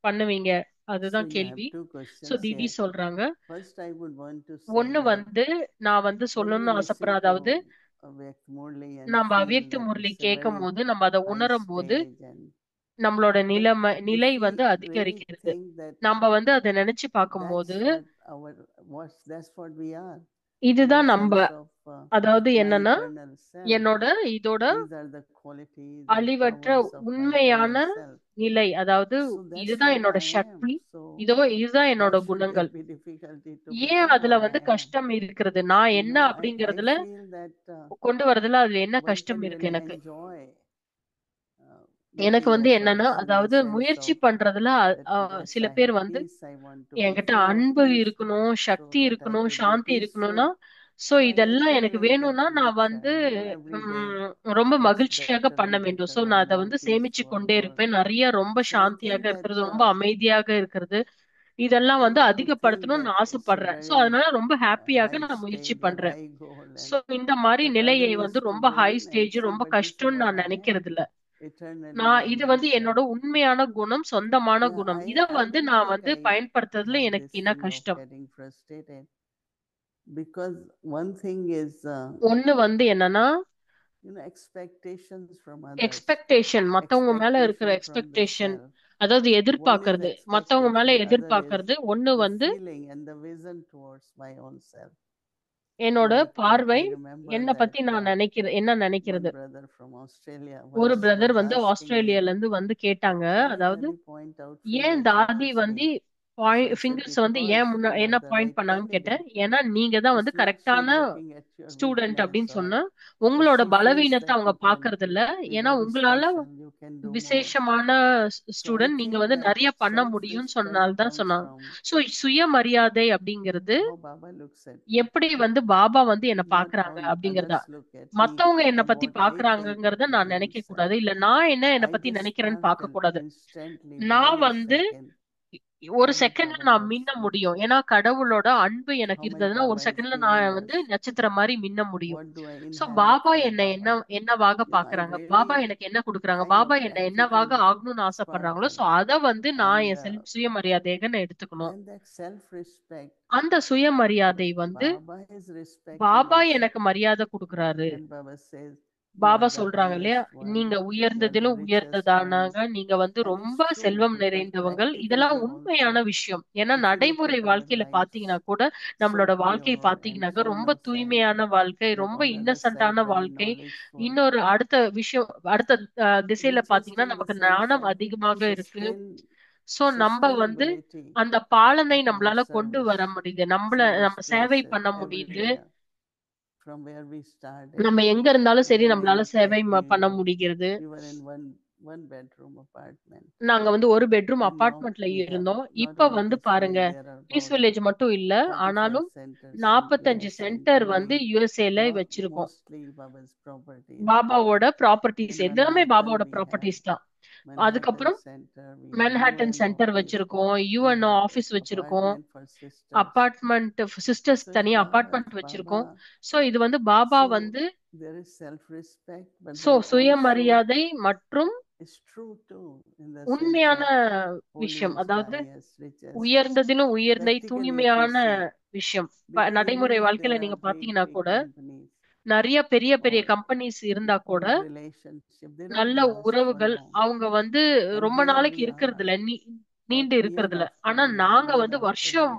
பண்ணுவீங்க? So அதுதான் you have கேள்வி. two சோ questions திதி here. சொல்றாங்க, First, I would want to say ஒண்ணு that வந்து நான் வந்து when we சொல்லணும்னு ஆசைப்படுறேன், listen அதாவது to Avyakt Murli and நம்ம feel அவ்யக்த that முரளி it's a கேட்கும் very போது நம்ம அதை high உணரும் போது stage, and நம்மளோட but நிலை if we வந்து really அதிகரிக்கிறது. think that நம்ம வந்து அதை நினைச்சு பார்க்கும்போது that's what we are, இதுதான் the நம்ம, sense of அதாவது my என்னன்னா eternal self. என்னோட இதோட These are the qualities and அழிவற்ற powers of my உண்மையான eternal self. நிலை, அதாவது So that's இதுதான் what என்னோட I am. சக்தி, So இதுதான் why என்னோட should there குணங்கள். be difficulty to ஏன் become அதுல what வந்து I am? கஷ்டம் இருக்கிறது? நான் என்ன I அப்படிங்கறதுல feel that கொண்டு வரதுல அதுல என்ன one கஷ்டம் can இருக்கு really எனக்கு? enjoy எனக்கு making வந்து என்னன்னா, efforts in the அதாவது sense முயற்சி of பண்றதுல that yes, சில I பேர் have வந்து peace, I want to be என்கிட்ட full of அன்பு peace இருக்கணும், so சக்தி that I இருக்கணும், could be சாந்தி இருக்கணும்னா, peaceful. சோ So I இதெல்லாம் எனக்கு accumulate that வேணும்னா நான் வந்து nature, every day ரொம்ப gets மகிழ்ச்சியாக better பண்ண and வேண்டும். better சோ நான் and அதை more வந்து சேமிச்சு peaceful, கொண்டே more. இருப்பேன். நிறைய ரொம்ப So I சாந்தியாக think that இருக்கிறது, ரொம்ப அமைதியாக இருக்கிறது, இதெல்லாம் வந்து to think அதிகப்படுத்தணும்னு that நான் it's a ஆசைப்படுறேன். சோ very அதனால ரொம்ப ஹாப்பியாக high நான் முயற்சி stage or பண்றேன். high goal, சோ and இந்த மாதிரி that நிலையை others வந்து to ரொம்ப high gain and stage, see, ரொம்ப but this is கஷ்டம்னு what நான் I am நினைக்கிறது இல்ல. eternally நான் in இது வந்து nature. என்னோட உண்மையான குணம், சொந்தமான Yeah, குணம். I இத வந்து don't நான் think வந்து I பயன்படுத்துறதுல have எனக்கு this என்ன thing of கஷ்டம்? getting frustrated, because one thing is ஒண்ணு வந்து என்னன்னா, expectations from others, எக்ஸ்பெக்டேஷன், மத்தவங்க மேல இருக்கிற expectation from the expectation, self. அதாவது One is எதிர்பார்க்கறது, மத்தவங்க மேல expectation, other is எதிர்பார்க்கறது. ஒண்ணு the வந்து feeling and the vision towards my own self. என்னோட Like பார்வை, I remember என்ன that பத்தி நான் என்ன one நினைக்கிறது. brother from Australia ஒரு once பிரதர் was வந்து asking me ஆஸ்திரேலியால இருந்து வந்து that கேட்டாங்க, why அதாவது Daddy point out ஏன் fingers at தாதி us வந்து me. So I said, fingers வந்து ஏன் because you என்ன are the பாயிண்ட் right பண்ணாங்கன்னு கேட்டேன். candidate. ஏன்னா நீங்க தான் வந்து It's not she கரெக்டான looking at your ஸ்டூடெண்ட் அப்படின்னு weakness, or சொன்னா, but உங்களோட she feels பலவீனத்தை that அவங்க you can பாக்குறது இல்ல. be ஏன்னா very உங்களால special, you can do more. விசேஷமான So I ஸ்டூடெண்ட், நீங்க think வந்து that நிறைய பண்ண முடியும்னு self-respect சொன்னால்தான் comes சொன்னாங்க. from சோ சுயமரியாதை அப்படிங்கிறது how Baba looks at me, எப்படி வந்து பாபா வந்து என்ன not how பாக்குறாங்க அப்படிங்கறதா. others look at me, மத்தவங்க என்ன or பத்தி what I think of பாக்குறாங்கங்கறத my நான் own நினைக்க self. கூடாது, இல்ல நான் என்ன I பத்தி just நினைக்கிறேன்னு பார்க்க sparkle கூடாது. instantly நான் within a வந்து second ஒரு how செகண்ட்ல Baba நான் looks மின்ன at me, முடியும். ஏன்னா கடவுளோட அன்பு எனக்கு how my இருந்ததுன்னா ஒரு Baba is செகண்ட்ல giving நான் வந்து us, நட்சத்திரம் மாதிரி மின்ன முடியும். what do I so inherit Baba from என்ன Baba. என்னவாக I பாக்குறாங்க, பாபா really எனக்கு என்ன கொடுக்குறாங்க, kind பாபா of என்ன என்னவாக practically ஆகணும்னு ஆசைப்படுறாங்களோ, sparkle. சோ அத வந்து நான் And என் சுயமரியாதையாக நான் எடுத்துக்கணும். then that self-respect, அந்த சுயமரியாதை வந்து Baba is respecting Baba us. எனக்கு மரியாதை Like கொடுக்குறாரு. when Baba says, you Baba are the சொல்றாங்க இல்லையா, highest one, நீங்க you are the உயர்ந்ததிலும் richest one, உயர்ந்ததானாங்க, நீங்க வந்து and it's ரொம்ப true செல்வம் because நிறைந்தவங்கள். practically இதெல்லாம் also, உண்மையான விஷயம். ஏன்னா if you look நடைமுறை at our வாழ்க்கையில lives, பாத்தீங்கன்னா கூட, so நம்மளோட வாழ்க்கை pure and பாத்தீங்கன்னாக்க full ரொம்ப of, and தூய்மையான வாழ்க்கை, that ரொம்ப on the other side இன்னசென்டான very வாழ்க்கை. knowledgeful. இன்னொரு அடுத்த விஷயம், அடுத்த திசையில Richest பாத்தீங்கன்னா in the நமக்கு sense ஞானம் of அதிகமாக இருக்கு. சோ நம்ம வந்து sustainability அந்த பாலனை in our நம்மளால கொண்டு service, வர முடியுது, நம்ம service சேவை places, பண்ண முடியுது. everywhere, from where we started. நம்ம எங்க இருந்தாலும் சரி When I நம்மளால look சேவை at பண்ண you, முடிகிறது. you were in one bedroom apartment. நாங்க வந்து ஒரு bedroom And now அபார்ட்மெண்ட்ல we have இருந்தோம். not இப்ப only வந்து Peace பாருங்க, Village, there are Peace about Village மட்டும் இல்ல, 45 ஆனாலும் centers in 45 US, and centre வந்து only யுஎஸ்ஏல வச்சிருக்கோம். mostly Baba's properties. பாபாவோட ப்ராப்பர்ட்டிஸ் In one எல்லாமே vehicle பாபாவோட we have ப்ராப்பர்ட்டிஸ் தான். Manhattan அதுக்கப்புறம் Center, we have Manhattan UN centre office, வச்சிருக்கோம், we யுஎன்ஓ have ஆபீஸ் வச்சிருக்கோம், apartment for sisters. Apartment sisters So தனியா it's not அபார்ட்மெண்ட் much வச்சிருக்கோம். Baba. So இது வந்து பாபா So வந்து there is self-respect, but so then also சுயமரியாதை மற்றும் it's true too, in the sense உண்மையான of விஷயம், holiest, அதாவது highest, richest. உயர்ந்ததிலும் உயர்ந்த Practically, if we தூய்மையான see, விஷயம். because நடைமுறை even if வாழ்க்கையில there are நீங்க great, பாத்தீங்கன்னா big கூட companies நிறைய பெரிய பெரிய or கம்பெனிஸ் இருந்தா கூட good relationship, they don't நல்ல last for உறவுகள் long. அவங்க வந்து And ரொம்ப here நாளைக்கு we இருக்கிறது are, இல்ல, நீண்டு for இருக்கிறது year இல்ல. after ஆனா year, நாங்க year வந்து after வருஷம்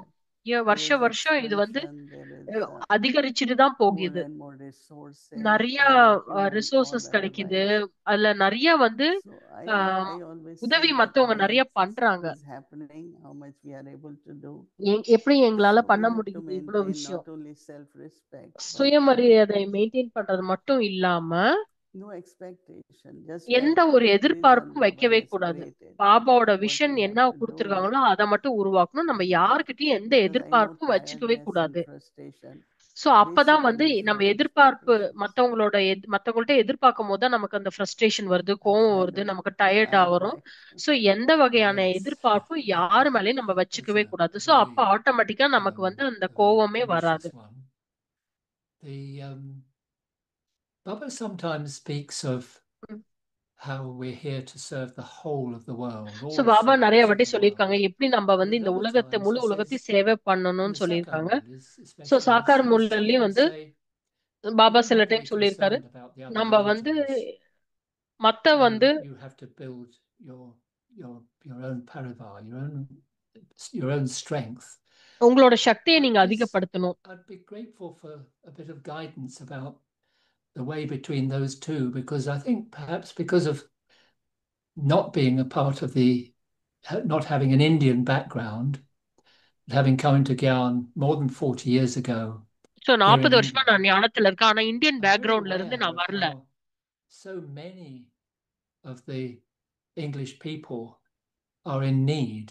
year, there வருஷம் is வருஷம் இது வந்து expansion, there is அதிகரிச்சுட்டு தான் more போகுது. and more resources, நிறைய human ரிசோர்சஸ் power, கிடைக்குது, otherwise. அதுல நிறைய வந்து So ஆஹ், I always உதவி say that மத்தவங்க how நிறைய much பண்றாங்க. is happening, how much we are able to do. எப்படி எங்களால So we பண்ண have to முடியுது இவ்வளவு maintain விஷயம். not only self-respect, but சுயமரியாதை மெயின்டைன் பண்றது மட்டும் இல்லாம no expectation. Just எந்த like ஒரு vision எதிர்பார்ப்பும் Baba வைக்கவே has கூடாது. created, பாபாவோட what விஷன் we have என்ன to do it. கொடுத்திருக்காங்களோ அதை மட்டும் உருவாக்கணும். நம்ம And யாருக்கிட்டையும் எந்த because I know எதிர்பார்ப்பும் வச்சுக்கவே tiredness and கூடாது. frustration, சோ அப்பதான் வந்து basically is நம்ம from எதிர்பார்ப்பு expectations. மத்தவங்களோட மத்தவங்கள்ட்ட எதிர்பார்க்கும் போது தான் நமக்கு அந்த ஃப்ரஸ்ட்ரேஷன் வருது, கோவம் Kind வருது, of நமக்கு டயர்டா வரும். tiredness. சோ எந்த வகையான Yes. எதிர்பார்ப்பும் யாரு மேலயும் நம்ம வச்சுக்கவே That's கூடாது. a சோ அப்ப very, ஆட்டோமேட்டிக்கா நமக்கு வந்து அந்த a very கோவமே வராது. delicious one. The Baba sometimes speaks of ம். how we're here to serve the whole of the world, so all Baba நிறைய souls of வாட்டி the சொல்லியிருக்காங்க world. எப்படி நம்ம But வந்து at இந்த other உலகத்தை times முழு he உலகத்தையும் says, சேவை in பண்ணணும்னு the Sakar சொல்லியிருக்காங்க. Mul சோ especially, சாக்கார் he'll முல்லயும் வந்து sometimes say, Baba you don't சில have to டைம் be சொல்லியிருக்காரு, concerned about the other நம்ம வந்து religions. மத்த வந்து You have to build your own parivar, your own strength. உங்களோட சக்தியை நீங்க அதிகப்படுத்தணும். I'd be grateful for a bit of guidance about the way between those two, because I think perhaps because of not being a part of not having an Indian background, having come into Gyan more than 40 years ago. So here in 40 வருஷமா India, நான் ஞானத்துல இருக்கேன், ஆனா Indian I'm very பேக்ரவுண்ட்ல இருந்து aware நான் of வரல. how so many of the English people are in need.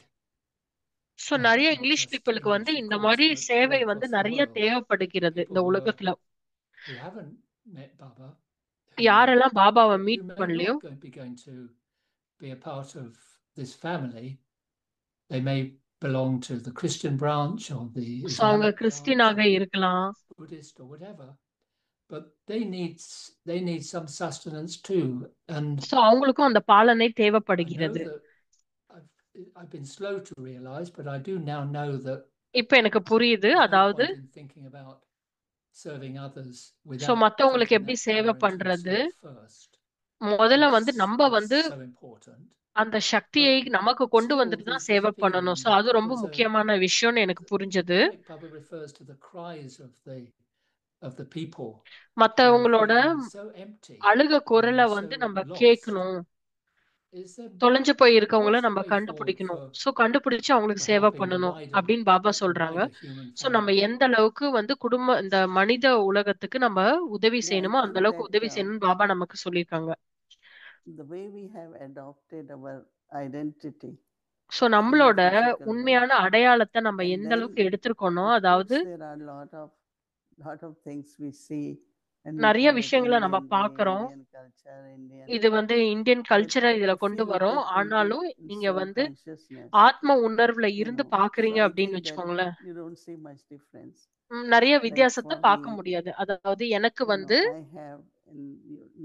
So நிறைய Not இங்கிலீஷ் just பீப்புளுக்கு வந்து English, of இந்த course, மாதிரி but சேவை all வந்து across the நிறைய world. தேவைப்படுகிறது இந்த People உலகத்துல. who haven't met Baba, யாரெல்லாம் பாபாவை who meet may பண்ணலையோ, not be going to be a part of this family. They may belong to the Christian branch or the so அவங்க Islamic branch கிறிஸ்டினாக or இருக்கலாம், Buddhist or whatever, but they need some sustenance too. And so அவங்களுக்கும் அந்த பாலனை I know தேவைப்படுகிறது. that I've been slow to realize, but I do now know that இப்ப எனக்கு புரியுது, there's no அதாவது point in thinking about serving others so without மத்தவங்களுக்கு taking எப்படி that சேவை power into பண்றது, yourself first. முதல்ல வந்து நம்ம It's வந்து so important. அந்த சக்தியை But நமக்கு கொண்டு still, வந்துட்டு தான் there's this சேவை பண்ணணும். feeling சோ அது ரொம்ப there's a முக்கியமான விஷயம்னு எனக்கு புரிஞ்சது. like Baba refers to the cries of the people who are மத்தவங்களோட feeling so empty அழுக குரலை and வந்து so நம்ம lost. கேட்கணும், Is there தொலைஞ்சு போய் இருக்கவங்கள what's the நம்ம way forward கண்டுபிடிக்கணும். for சோ கண்டுபிடிச்சு அவங்களுக்கு சேவை helping the பண்ணணும் wider அப்படின்னு பாபா சொல்றாங்க. human சோ நம்ம family? எந்த அளவுக்கு வந்து இந்த மனித உலகத்துக்கு நம்ம உதவி Yeah, I செய்யணுமோ அந்த think அளவுக்கு that உதவி செய்யணும்னு பாபா நமக்கு சொல்லியிருக்காங்க. the way we have adopted our identity so in a நம்மளோட physical way, உண்மையான அடையாளத்தை நம்ம and எந்த then அளவுக்கு எடுத்திருக்கோனோ, of அதாவது course there are lot of things we see and we நிறைய call it விஷயங்களை நம்ம Indian way, பார்க்கிறோம். Indian culture, Indian. இது வந்து இந்தியன் But கல்ச்சரை இதுல if கொண்டு we look வரோம். at into ஆனாலும் நீங்க soul வந்து consciousness, ஆத்ம உணர்வுல you இருந்து know, so பாக்குறீங்க I அப்படின்னு think that வச்சுக்கோங்களேன், you don't see much difference. நிறைய Like வித்தியாசத்தை for பார்க்க me, முடியாது. அதாவது எனக்கு you வந்து know, I have in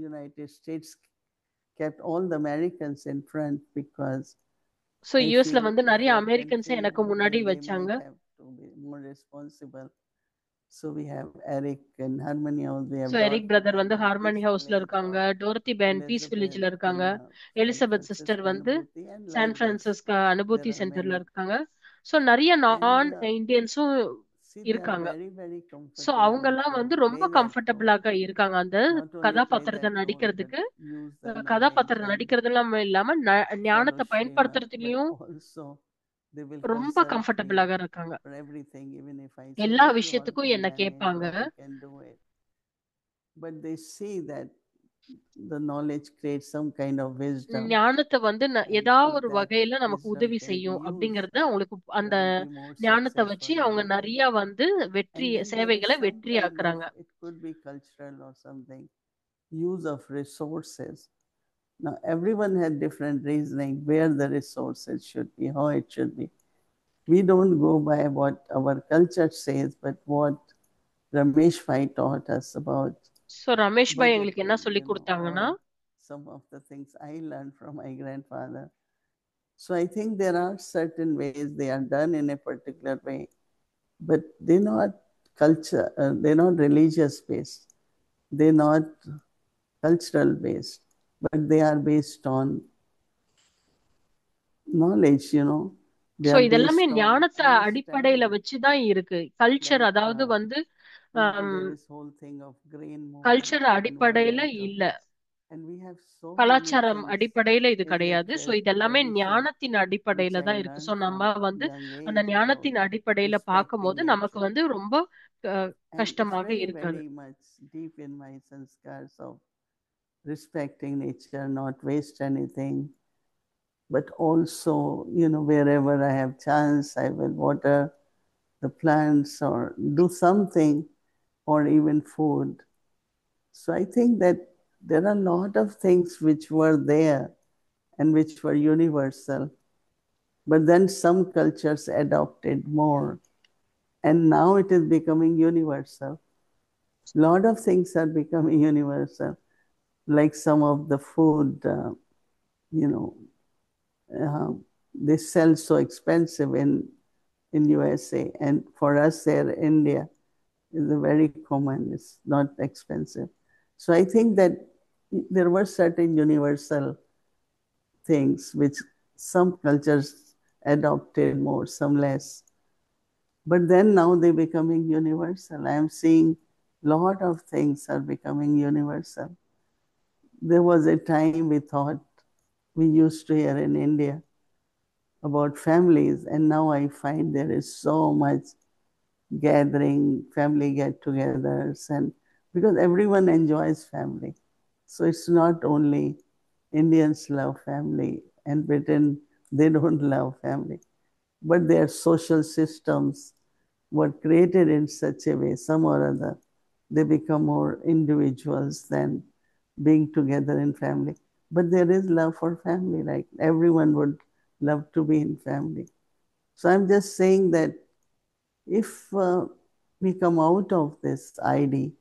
United States kept all the Americans in front because so I யுஎஸ்ல feel வந்து if நிறைய their அமெரிக்கன்ஸை country, எனக்கு முன்னாடி then they வச்சாங்க. might have to be more responsible. So we have Eric and Harmony House. We have so Eric Dorothy brother Ben வந்து in Harmony Peace ஹவுஸ்ல Village, இருக்காங்க, or Dorothy Ben Peace Elizabeth வில்லேஜ்ல இருக்காங்க, in San Elizabeth sister Francisco வந்து Anubhuti, and San like this. Francisco Anubhuti There are சென்டர்ல many. இருக்காங்க. So நிறைய And நான் இந்தியன்ஸும் see, they are இருக்காங்க. very, very சோ comfortable அவங்க எல்லாம் to வந்து ரொம்ப play that role. கம்ஃபர்டபுளாக இருக்காங்க அந்த Not only play கதாபாத்திரத்தை that role, but நடிக்கிறதுக்கு. use the knowledge கதாபாத்திரம் and நடிக்கிறது இல்லாம ஞானத்தை follow Srimad, but பயன்படுத்துறதுலயும் also they will ரொம்ப consult me கம்ஃபர்டபுளாக இருக்காங்க. for everything. Even if I say, எல்லா don't you all விஷயத்துக்கும் can என்ன manage, கேட்பாங்க. Baba can do it. But they see that the knowledge creates some kind of wisdom, ஞானத்தை வந்து and ஏதாவது if ஒரு that வகையில நமக்கு wisdom உதவி can be செய்யும் used, அப்படிங்கறது அவங்களுக்கு they அந்த will be more ஞானத்தை வச்சு successful அவங்க in life. நிறைய வந்து வெற்றி And then there is சேவைகளை some வெற்றி kind of, ஆக்குறாங்க. it could be cultural or something, use of resources. Now, everyone had different reasoning where the resources should be, how it should be. We don't go by what our culture says, but what Ramesh Bhai taught us about so Ramesh Bhai எங்களுக்கு என்ன budgeting, சொல்லி கொடுத்தாங்கன்னா, or some of the things I learned from my grandfather. So I think there are certain ways they are done in a particular way, but they're not culture, they're not religious based, they're not cultural based, but they are based on knowledge, you know. They so are இதெல்லாமே based on ஞானத்தை அடிப்படையில understanding. வச்சுதான் இருக்கு. Culture Like, அதாவது வந்து you know, there is whole thing of grain movement culture and அடிப்படையில movement of, இல்ல, and we have so many கலாச்சாரம் things அடிப்படையில இது in the கிடையாது. சோ இதெல்லாமே tradition ஞானத்தின் which அடிப்படையில I தான் இருக்கு. சோ learned நம்ம from வந்து young அந்த age about ஞானத்தின் அடிப்படையில respecting பார்க்கும்போது நமக்கு nature. வந்து ரொம்ப And it's கஷ்டமாக very, இருக்காது. very much deep in my sanskars of respecting nature, not waste anything, but also, you know, wherever I have chance, I will water the plants or do something, or even food. So I think that there are a lot of things which were there and which were universal, but then some cultures adopted more, and now it is becoming universal. A lot of things are becoming universal, like some of the food, you know, they sell so expensive in USA, and for us here, India is a very common, it's not expensive. So I think that there were certain universal things which some cultures adopted more, some less. But then now they're becoming universal. I am seeing a lot of things are becoming universal. There was a time we thought, we used to hear in India about families, and now I find there is so much gathering, family get-togethers, and because everyone enjoys family. So it's not only Indians love family and Britain, they don't love family, but their social systems were created in such a way, some or other, they become more individuals than being together in family. But there is love for family, like everyone would love to be in family. So I'm just saying that if we come out of this idea,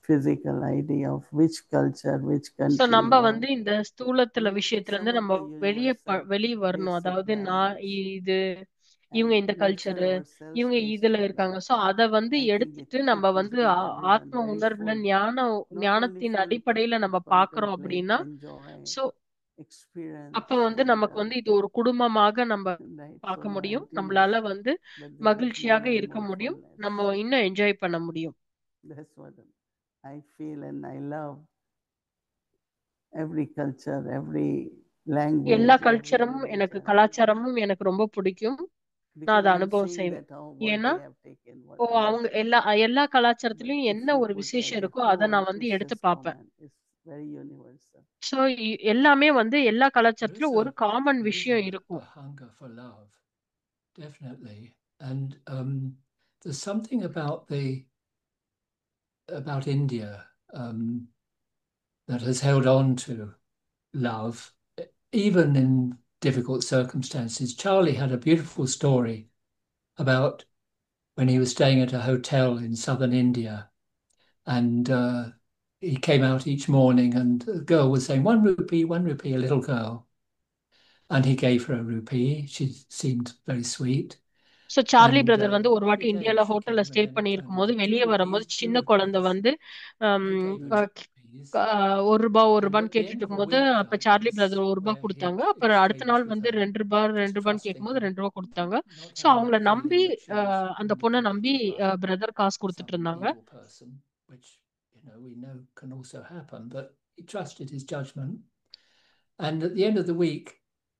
physical idea of which culture, which so country நம்ம what, வந்து இந்த ஸ்தூலத்துல we look at விஷயத்துல some இருந்து of நம்ம the universal வெளியே வரணும். basic அதாவது நான் values இது இவங்க and இந்த nurture கல்ச்சரு, ourselves இவங்க based இதுல on that. இருக்காங்க. சோ அத வந்து I think எடுத்துட்டு it நம்ம will வந்து keep everyone ஆத்ம very உணர்வுல full, not only ஞானத்தின் full, அடிப்படையில நம்ம பாக்குறோம் contemplate, அப்படின்னா, enjoy, சோ experience, அப்ப வந்து and நமக்கு வந்து இது ஒரு குடும்பமாக நம்ம right, so பார்க்க முடியும். emptiness, நம்மளால வந்து but there is more மகிழ்ச்சியாக and இருக்க more முடியும். fullness. நம்ம இன்னும் என்ஜாய் பண்ண முடியும். That's what I feel, and I love every culture, every language, எல்லா every கல்ச்சரமும் எனக்கு, religion, கலாச்சாரமும் எனக்கு ரொம்ப பிடிக்கும். நான் because அதை I'm அனுபவம் seeing செய்வேன். that how what ஏன்னா they have taken, what others அவங்க have. எல்லா But கலாச்சாரத்திலயும் if என்ன we ஒரு put விசேஷம் as a இருக்கோ அதை whole, நான் வந்து it's எடுத்து just பார்ப்பேன். common. It's very universal. So எல்லாமே வந்து எல்லா There is கலாச்சாரத்திலும் ஒரு காமன் there is விஷயம் a இருக்கும். hunger for love, definitely. And there's something about India that has held on to love, even in difficult circumstances. Charlie had a beautiful story about when he was staying at a hotel in southern India, and he came out each morning, and the girl was saying, 1 rupee, a little girl. And he gave her a rupee. She seemed very sweet. So Charlie And brother வந்து ஒரு வாட்டி every day இந்தியால she ஹோட்டல்ல came stay and then it பண்ணி turned இருக்கும்போது into 2 வெளியே வரும்போது rupees, 2 சின்ன குழந்தை rupees. வந்து He gave her 2 rupees. 1 ரூபான்னு And at the கேட்டுட்டு end of a இருக்கும்போது week அப்ப like சார்லி this, பிரதர் 1 ரூபா where கொடுத்தாங்க. he'd அப்புறம் அடுத்த நாள் exchanged with வந்து her, 2 ரூபான்னு just trusting கேட்கும்போது her, 2 ரூபா கொடுத்தாங்க. not சோ having அவங்கள the நம்பி feeling that she was அந்த பொண்ணை நம்பி manipulated by பிரதர் காசு கொடுத்துட்டு some இருந்தாங்க. evil person, which we know can also happen, but he trusted his judgment. And at the end of the week,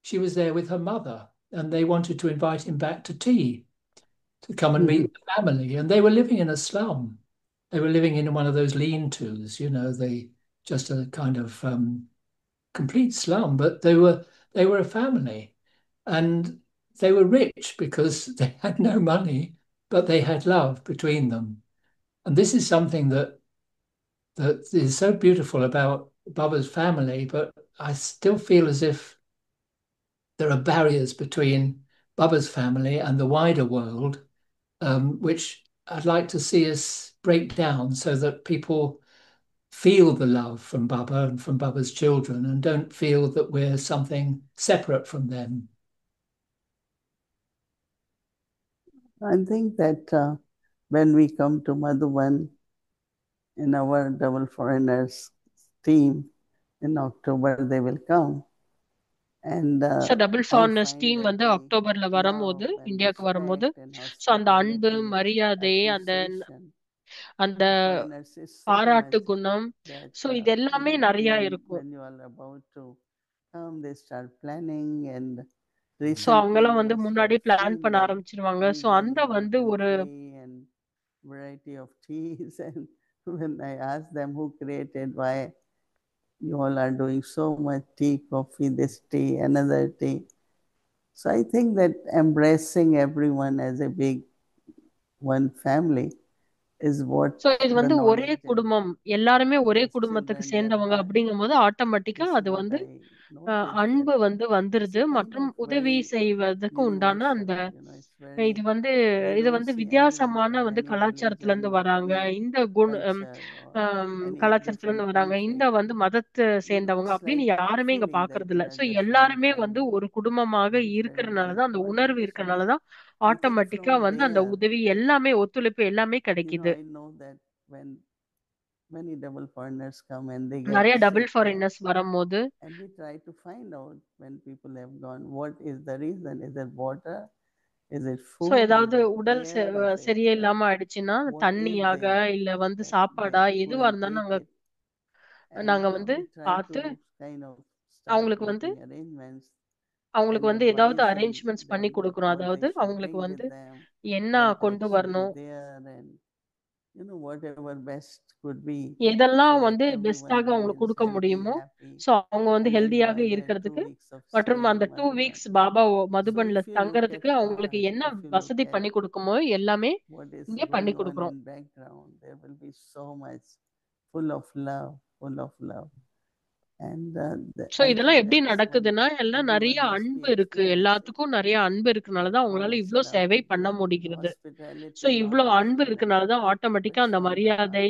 she was there with her mother, and they wanted to invite him back to tea, to come and meet the family. And they were living in a slum. They were living in one of those lean-tos, just a kind of complete slum, but they were a family. And they were rich because they had no money, but they had love between them. And this is something that is so beautiful about Baba's family, but I still feel as if there are barriers between Baba's family and the wider world, which I'd like to see us break down so that people feel the love from Baba and from Baba's children and don't feel that we're something separate from them. I think that when we come to Madhuban in our Double Foreigners team in October, they will come. And so double I ஃபார்னர்ஸ் find team that வந்து the அக்டோபர்ல வரும்போது, love and இந்தியாவுக்கு வரும்போது, respect and so அந்த அன்பு, hospitality, மரியாதை, அந்த appreciation அந்த of foreigners is so பாராட்டு much குணம், that ஸோ இது எல்லாமே நிறைய இருக்கும். when you are about to come, they start planning. And so அவங்கெல்லாம் வந்து recently I முன்னாடி have பிளான் seen பண்ண that ஆரம்பிச்சிருவாங்க. we ஸோ அந்த gave a வந்து ஒரு buffet and variety of teas. And when I asked them who created, why you all are doing so much tea, coffee, this tea, another tea. So I think that embracing everyone as a big one family is what so இது the வந்து ஒரே knowledge and குடும்பம், எல்லாருமே ஒரே those குடும்பத்துக்கு children get சேர்ந்தவங்க by அப்படிங்கும்போது ஆட்டோமேட்டிக்கா is அது what வந்து I noticed, அன்பு that வந்து வந்துருது. it's a kind மற்றும் of உதவி very செய்வதற்கு உண்டான அந்த universal, it's very, இது வந்து you இது don't வந்து see anyone வித்தியாசமான from வந்து any கலாச்சாரத்துல religion இருந்து or வராங்க, any இந்த குண culture or any கலாச்சாரத்துல different இருந்து வராங்க, country. இந்த வந்து மதத்தை சேர்ந்தவங்க It's அப்படின்னு like யாருமே இங்க feeling that பாக்குறது we இல்ல. are ஸோ just one எல்லாருமே வந்து family ஒரு குடும்பமாக in this very big இருக்கிறனாலதான், அந்த உணர்வு world. So இருக்கிறனாலதான் I think ஆட்டோமேட்டிக்கா from வந்து அந்த there, உதவி எல்லாமே, ஒத்துழைப்பு எல்லாமே கிடைக்குது. I know that when many double foreigners come and they get நிறைய டபுள் sick, ஃபாரினர்ஸ் வரும்போது, and we try to find out when people have gone, what is the reason? Is it water? Is it so food? Is ஏதாவது it உடல் air? Is it சரியே இல்லாம ஆயிடுச்சுன்னா, what is தண்ணியாக there இல்ல வந்து that they சாப்பாடா எதுவா couldn't இருந்தாலும் take நாங்க it? And நாங்க வந்து we try பார்த்து to kind of start அவங்களுக்கு வந்து making arrangements and அவங்களுக்கு வந்து ஏதாவது advising அரேஞ்ச்மெண்ட்ஸ் பண்ணி them that கொடுக்கணும். what அதாவது they should அவங்களுக்கு bring வந்து with them, என்ன what that கொண்டு should be வரணும், there, and whatever best could be, so எதெல்லாம் that வந்து everyone பெஸ்டாக அவங்களுக்கு remains கொடுக்க healthy, முடியுமோ, happy, ஸோ அவங்க வந்து and ஹெல்தியாக enjoy their 2 இருக்கிறதுக்கு, weeks of மற்றும் stay in அந்த 2 Madhuban. Weeks Baba So மதுபன்ல if you look at தங்கறதுக்கு அவங்களுக்கு heart, என்ன if you look வசதி at பண்ணி கொடுக்குமோ எல்லாமே what is இங்கே பண்ணி going on கொடுக்குறோம். in background, there will be so much full of love, full of love. And so I இதெல்லாம் think எப்படி that's what நடக்குதுன்னா, எல்லாம் நிறைய everyone must be அன்பு இருக்கு, experiencing, எல்லாத்துக்கும் நிறைய அன்பு இருக்கனாலதான் that how அவங்களால much இவ்ளோ love சேவை பண்ண people, முடிகிறது. ஸோ hospitality, not இவ்ளோ just அன்பு from them, இருக்கனாலதான் but ஆட்டோமேட்டிக்கா அந்த from the heart. மரியாதை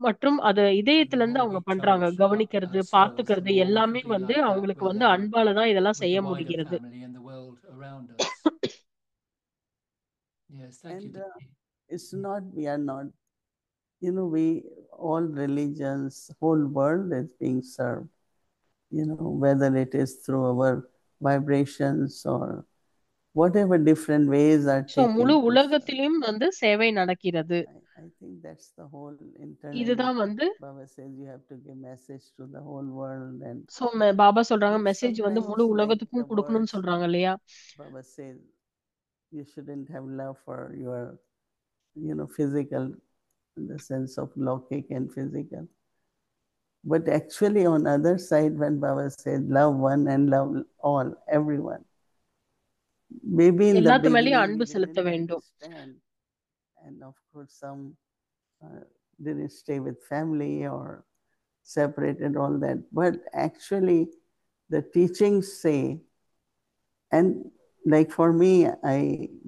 மற்றும் அது And the இதயத்துல இருந்து more அவங்க we பண்றாங்க. charge கவனிக்கிறது, ourselves, the பார்த்துக்கிறது more we can எல்லாமே be வந்து like that அவங்களுக்கு with வந்து அன்பாலதான் இதெல்லாம் with செய்ய the wider முடிகிறது. family and the world around us. Yes, thank you, And Dee. it's not, we are not, we, all religions, whole world is being served, whether it is through our vibrations or whatever different ways are so taken முழு to serve. உலகத்திலும் வந்து சேவை நடக்கிறது. I think that's the whole internally. இதுதான் வந்து Baba says you have to give message to the whole world. And so Baba சொல்றாங்க, message வந்து sometimes முழு like the உலகத்துக்கும் கொடுக்கணும்னு words, சொல்றாங்க இல்லையா? Baba says you shouldn't have love for your, physical, in the sense of lockic and physical. But actually on other side, when Baba said love one and love all, everyone, maybe in the எல்லாத்து மேலயும் beginning we அன்பு செலுத்த didn't வேண்டும். understand. And of course some didn't stay with family or separated, all that. But actually the teachings say, and like for me,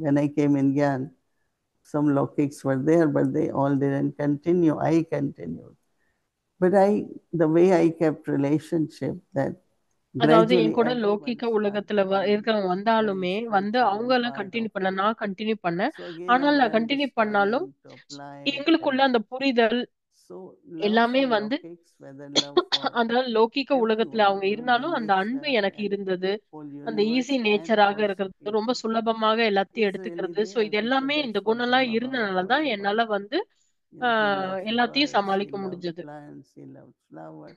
when I came in Gyan, some lokics were there, but they all didn't continue. I continued. But the way I kept relationship, that அதாவது gradually என் கூட everyone லௌகிக உலகத்துல started being இருக்கிறவங்க very வந்தாலுமே வந்து spiritual அவங்க and எல்லாம் part continue of பண்ண, it. நான் கண்டினியூ பண்ணேன். So again I ஆனால் நான் learned கண்டினியூ this பண்ணாலும் timing to apply it. எங்களுக்குள்ள And அந்த புரிதல் so love எல்லாமே for வந்து lokics, whether love for அந்த லௌகிக உலகத்துல everyone, அவங்க the இருந்தாலும் அந்த அன்பு nature எனக்கு and இருந்தது. whole அந்த universe, ஈஸி and நேச்சராக also இருக்கிறது, ரொம்ப people, சுலபமாக எல்லாத்தையும் is really எடுத்துக்கிறது. ஸோ there, இது because எல்லாமே, இந்த that's what குணம்லாம் Baba was இருந்தனாலதான் all about. என்னால வந்து He loved எல்லாத்தையும் birds, he சமாளிக்க loved முடிஞ்சது. plants, he loved flowers,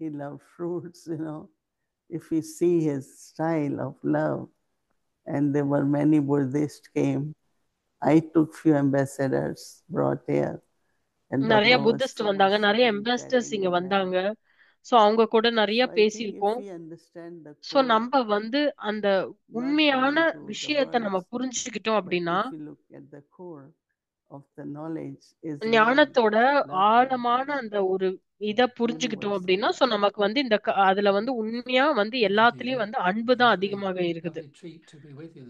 he loved fruits. If we see his style of love, and there were many Buddhists came, I took few ambassadors, brought here, and நிறைய Baba was Buddhist so வந்தாங்க, much நிறைய sitting, எம்பேசடர்ஸ் chatting இங்க with them. வந்தாங்க. So அவங்க கூட நிறைய So I think if பேசியிருக்கோம். we understand the so core, நம்ம வந்து அந்த not உண்மையான going to the விஷயத்தை நம்ம words, புரிஞ்சுக்கிட்டோம் but அப்படின்னா, if we look at the core, of the knowledge is love, ஞானத்தோட love for ஆழமான everyone, அந்த ஒரு இத புரிஞ்சுக்கிட்டோம் universal அப்படின்னா love. சோ நமக்கு வந்து அதுல வந்து உண்மையா வந்து Thank you, எல்லாத்துலயும் Didi. வந்து அன்பு தான் Lovely, அதிகமாக இருக்குது. lovely treat to be with you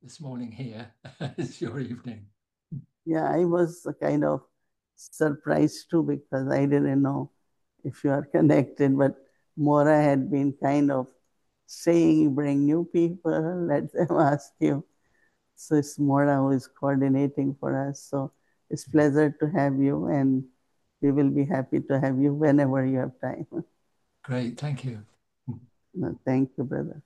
this morning here. It's your evening. Yeah, I was kind of surprised too because I didn't know if you are connected, but Mora had been kind of saying, bring new people, let them ask you. So it's Mora who is coordinating for us. So it's pleasure to have you, and we will be happy to have you whenever you have time. Great, thank you. No, thank you, brother.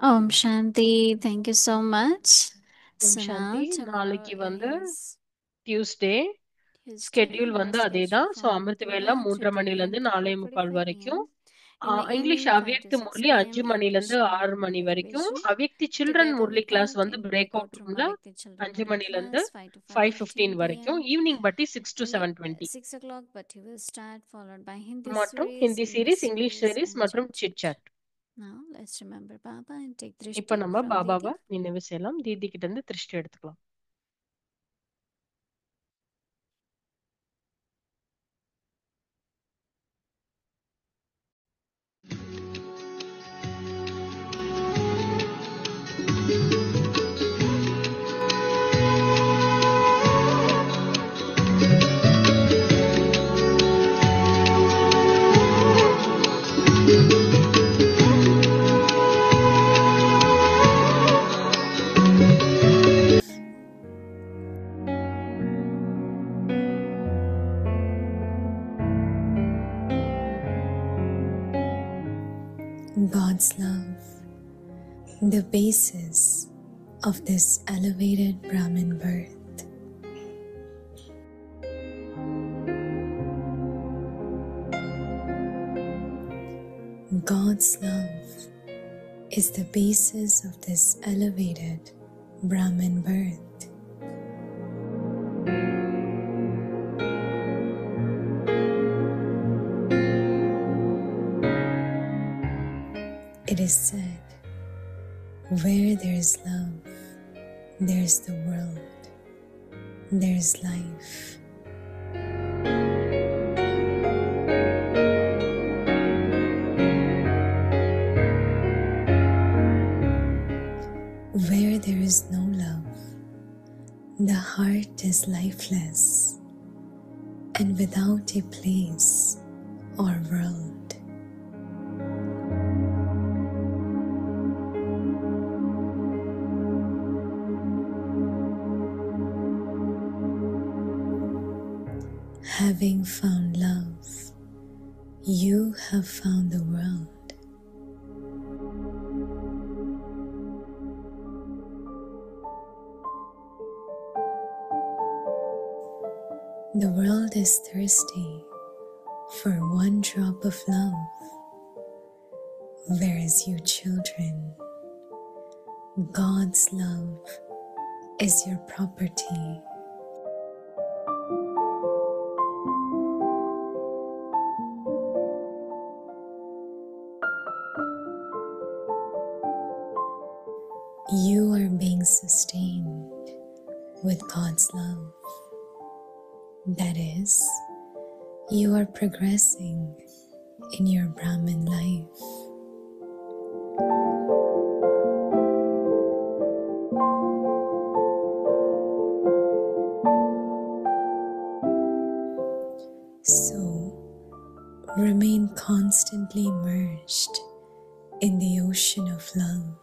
Om Shanti. Thank you so much. Om So Shanti. now tomorrow நாளைக்கு it வந்து is Tuesday Tuesday. Schedule Our வந்து schedule அதேதான். So for Amrita Amrita வேலை Vela 3:30 3:30 மணில இருந்து to 4:45 4:45 வரைக்கும். p.m. In the English evening, 5 அவ்யக்த to 6 Murali p.m. 5 மணில English இருந்து 6 மணி வரைக்கும். revision. Avyakti children Together Murali with class that, வந்து in break breakout out room, ரூம்ல Avyakti Children 5 Murli மணில இருந்து class 5 to 5:15 5:15 வரைக்கும். p.m. ஈவினிங் பட்டி 6 to In the 7:20 6 o'clock, but he will start followed by Hindi மற்றும் series, Hindi English series, English series, series and மற்றும் chit chit chat. Chat. Now let's remember Baba and take இப்ப drishti நம்ம from பாபாவை Didi. நினைவு செய்யலாம். தீதி கிட்ட இருந்து திருஷ்டி எடுத்துக்கலாம். God's love, the basis of this elevated Brahmin birth. God's love is the basis of this elevated Brahmin birth. It is said, where there is love, there is the world, there is life. Where there is no love, the heart is lifeless and without a place or world. Having found love, you have found the world. The world is thirsty for one drop of love, whereas you children, God's love is your property. You are being sustained with God's love. That is, you are progressing in your Brahmin life. So, remain constantly immersed in the ocean of love.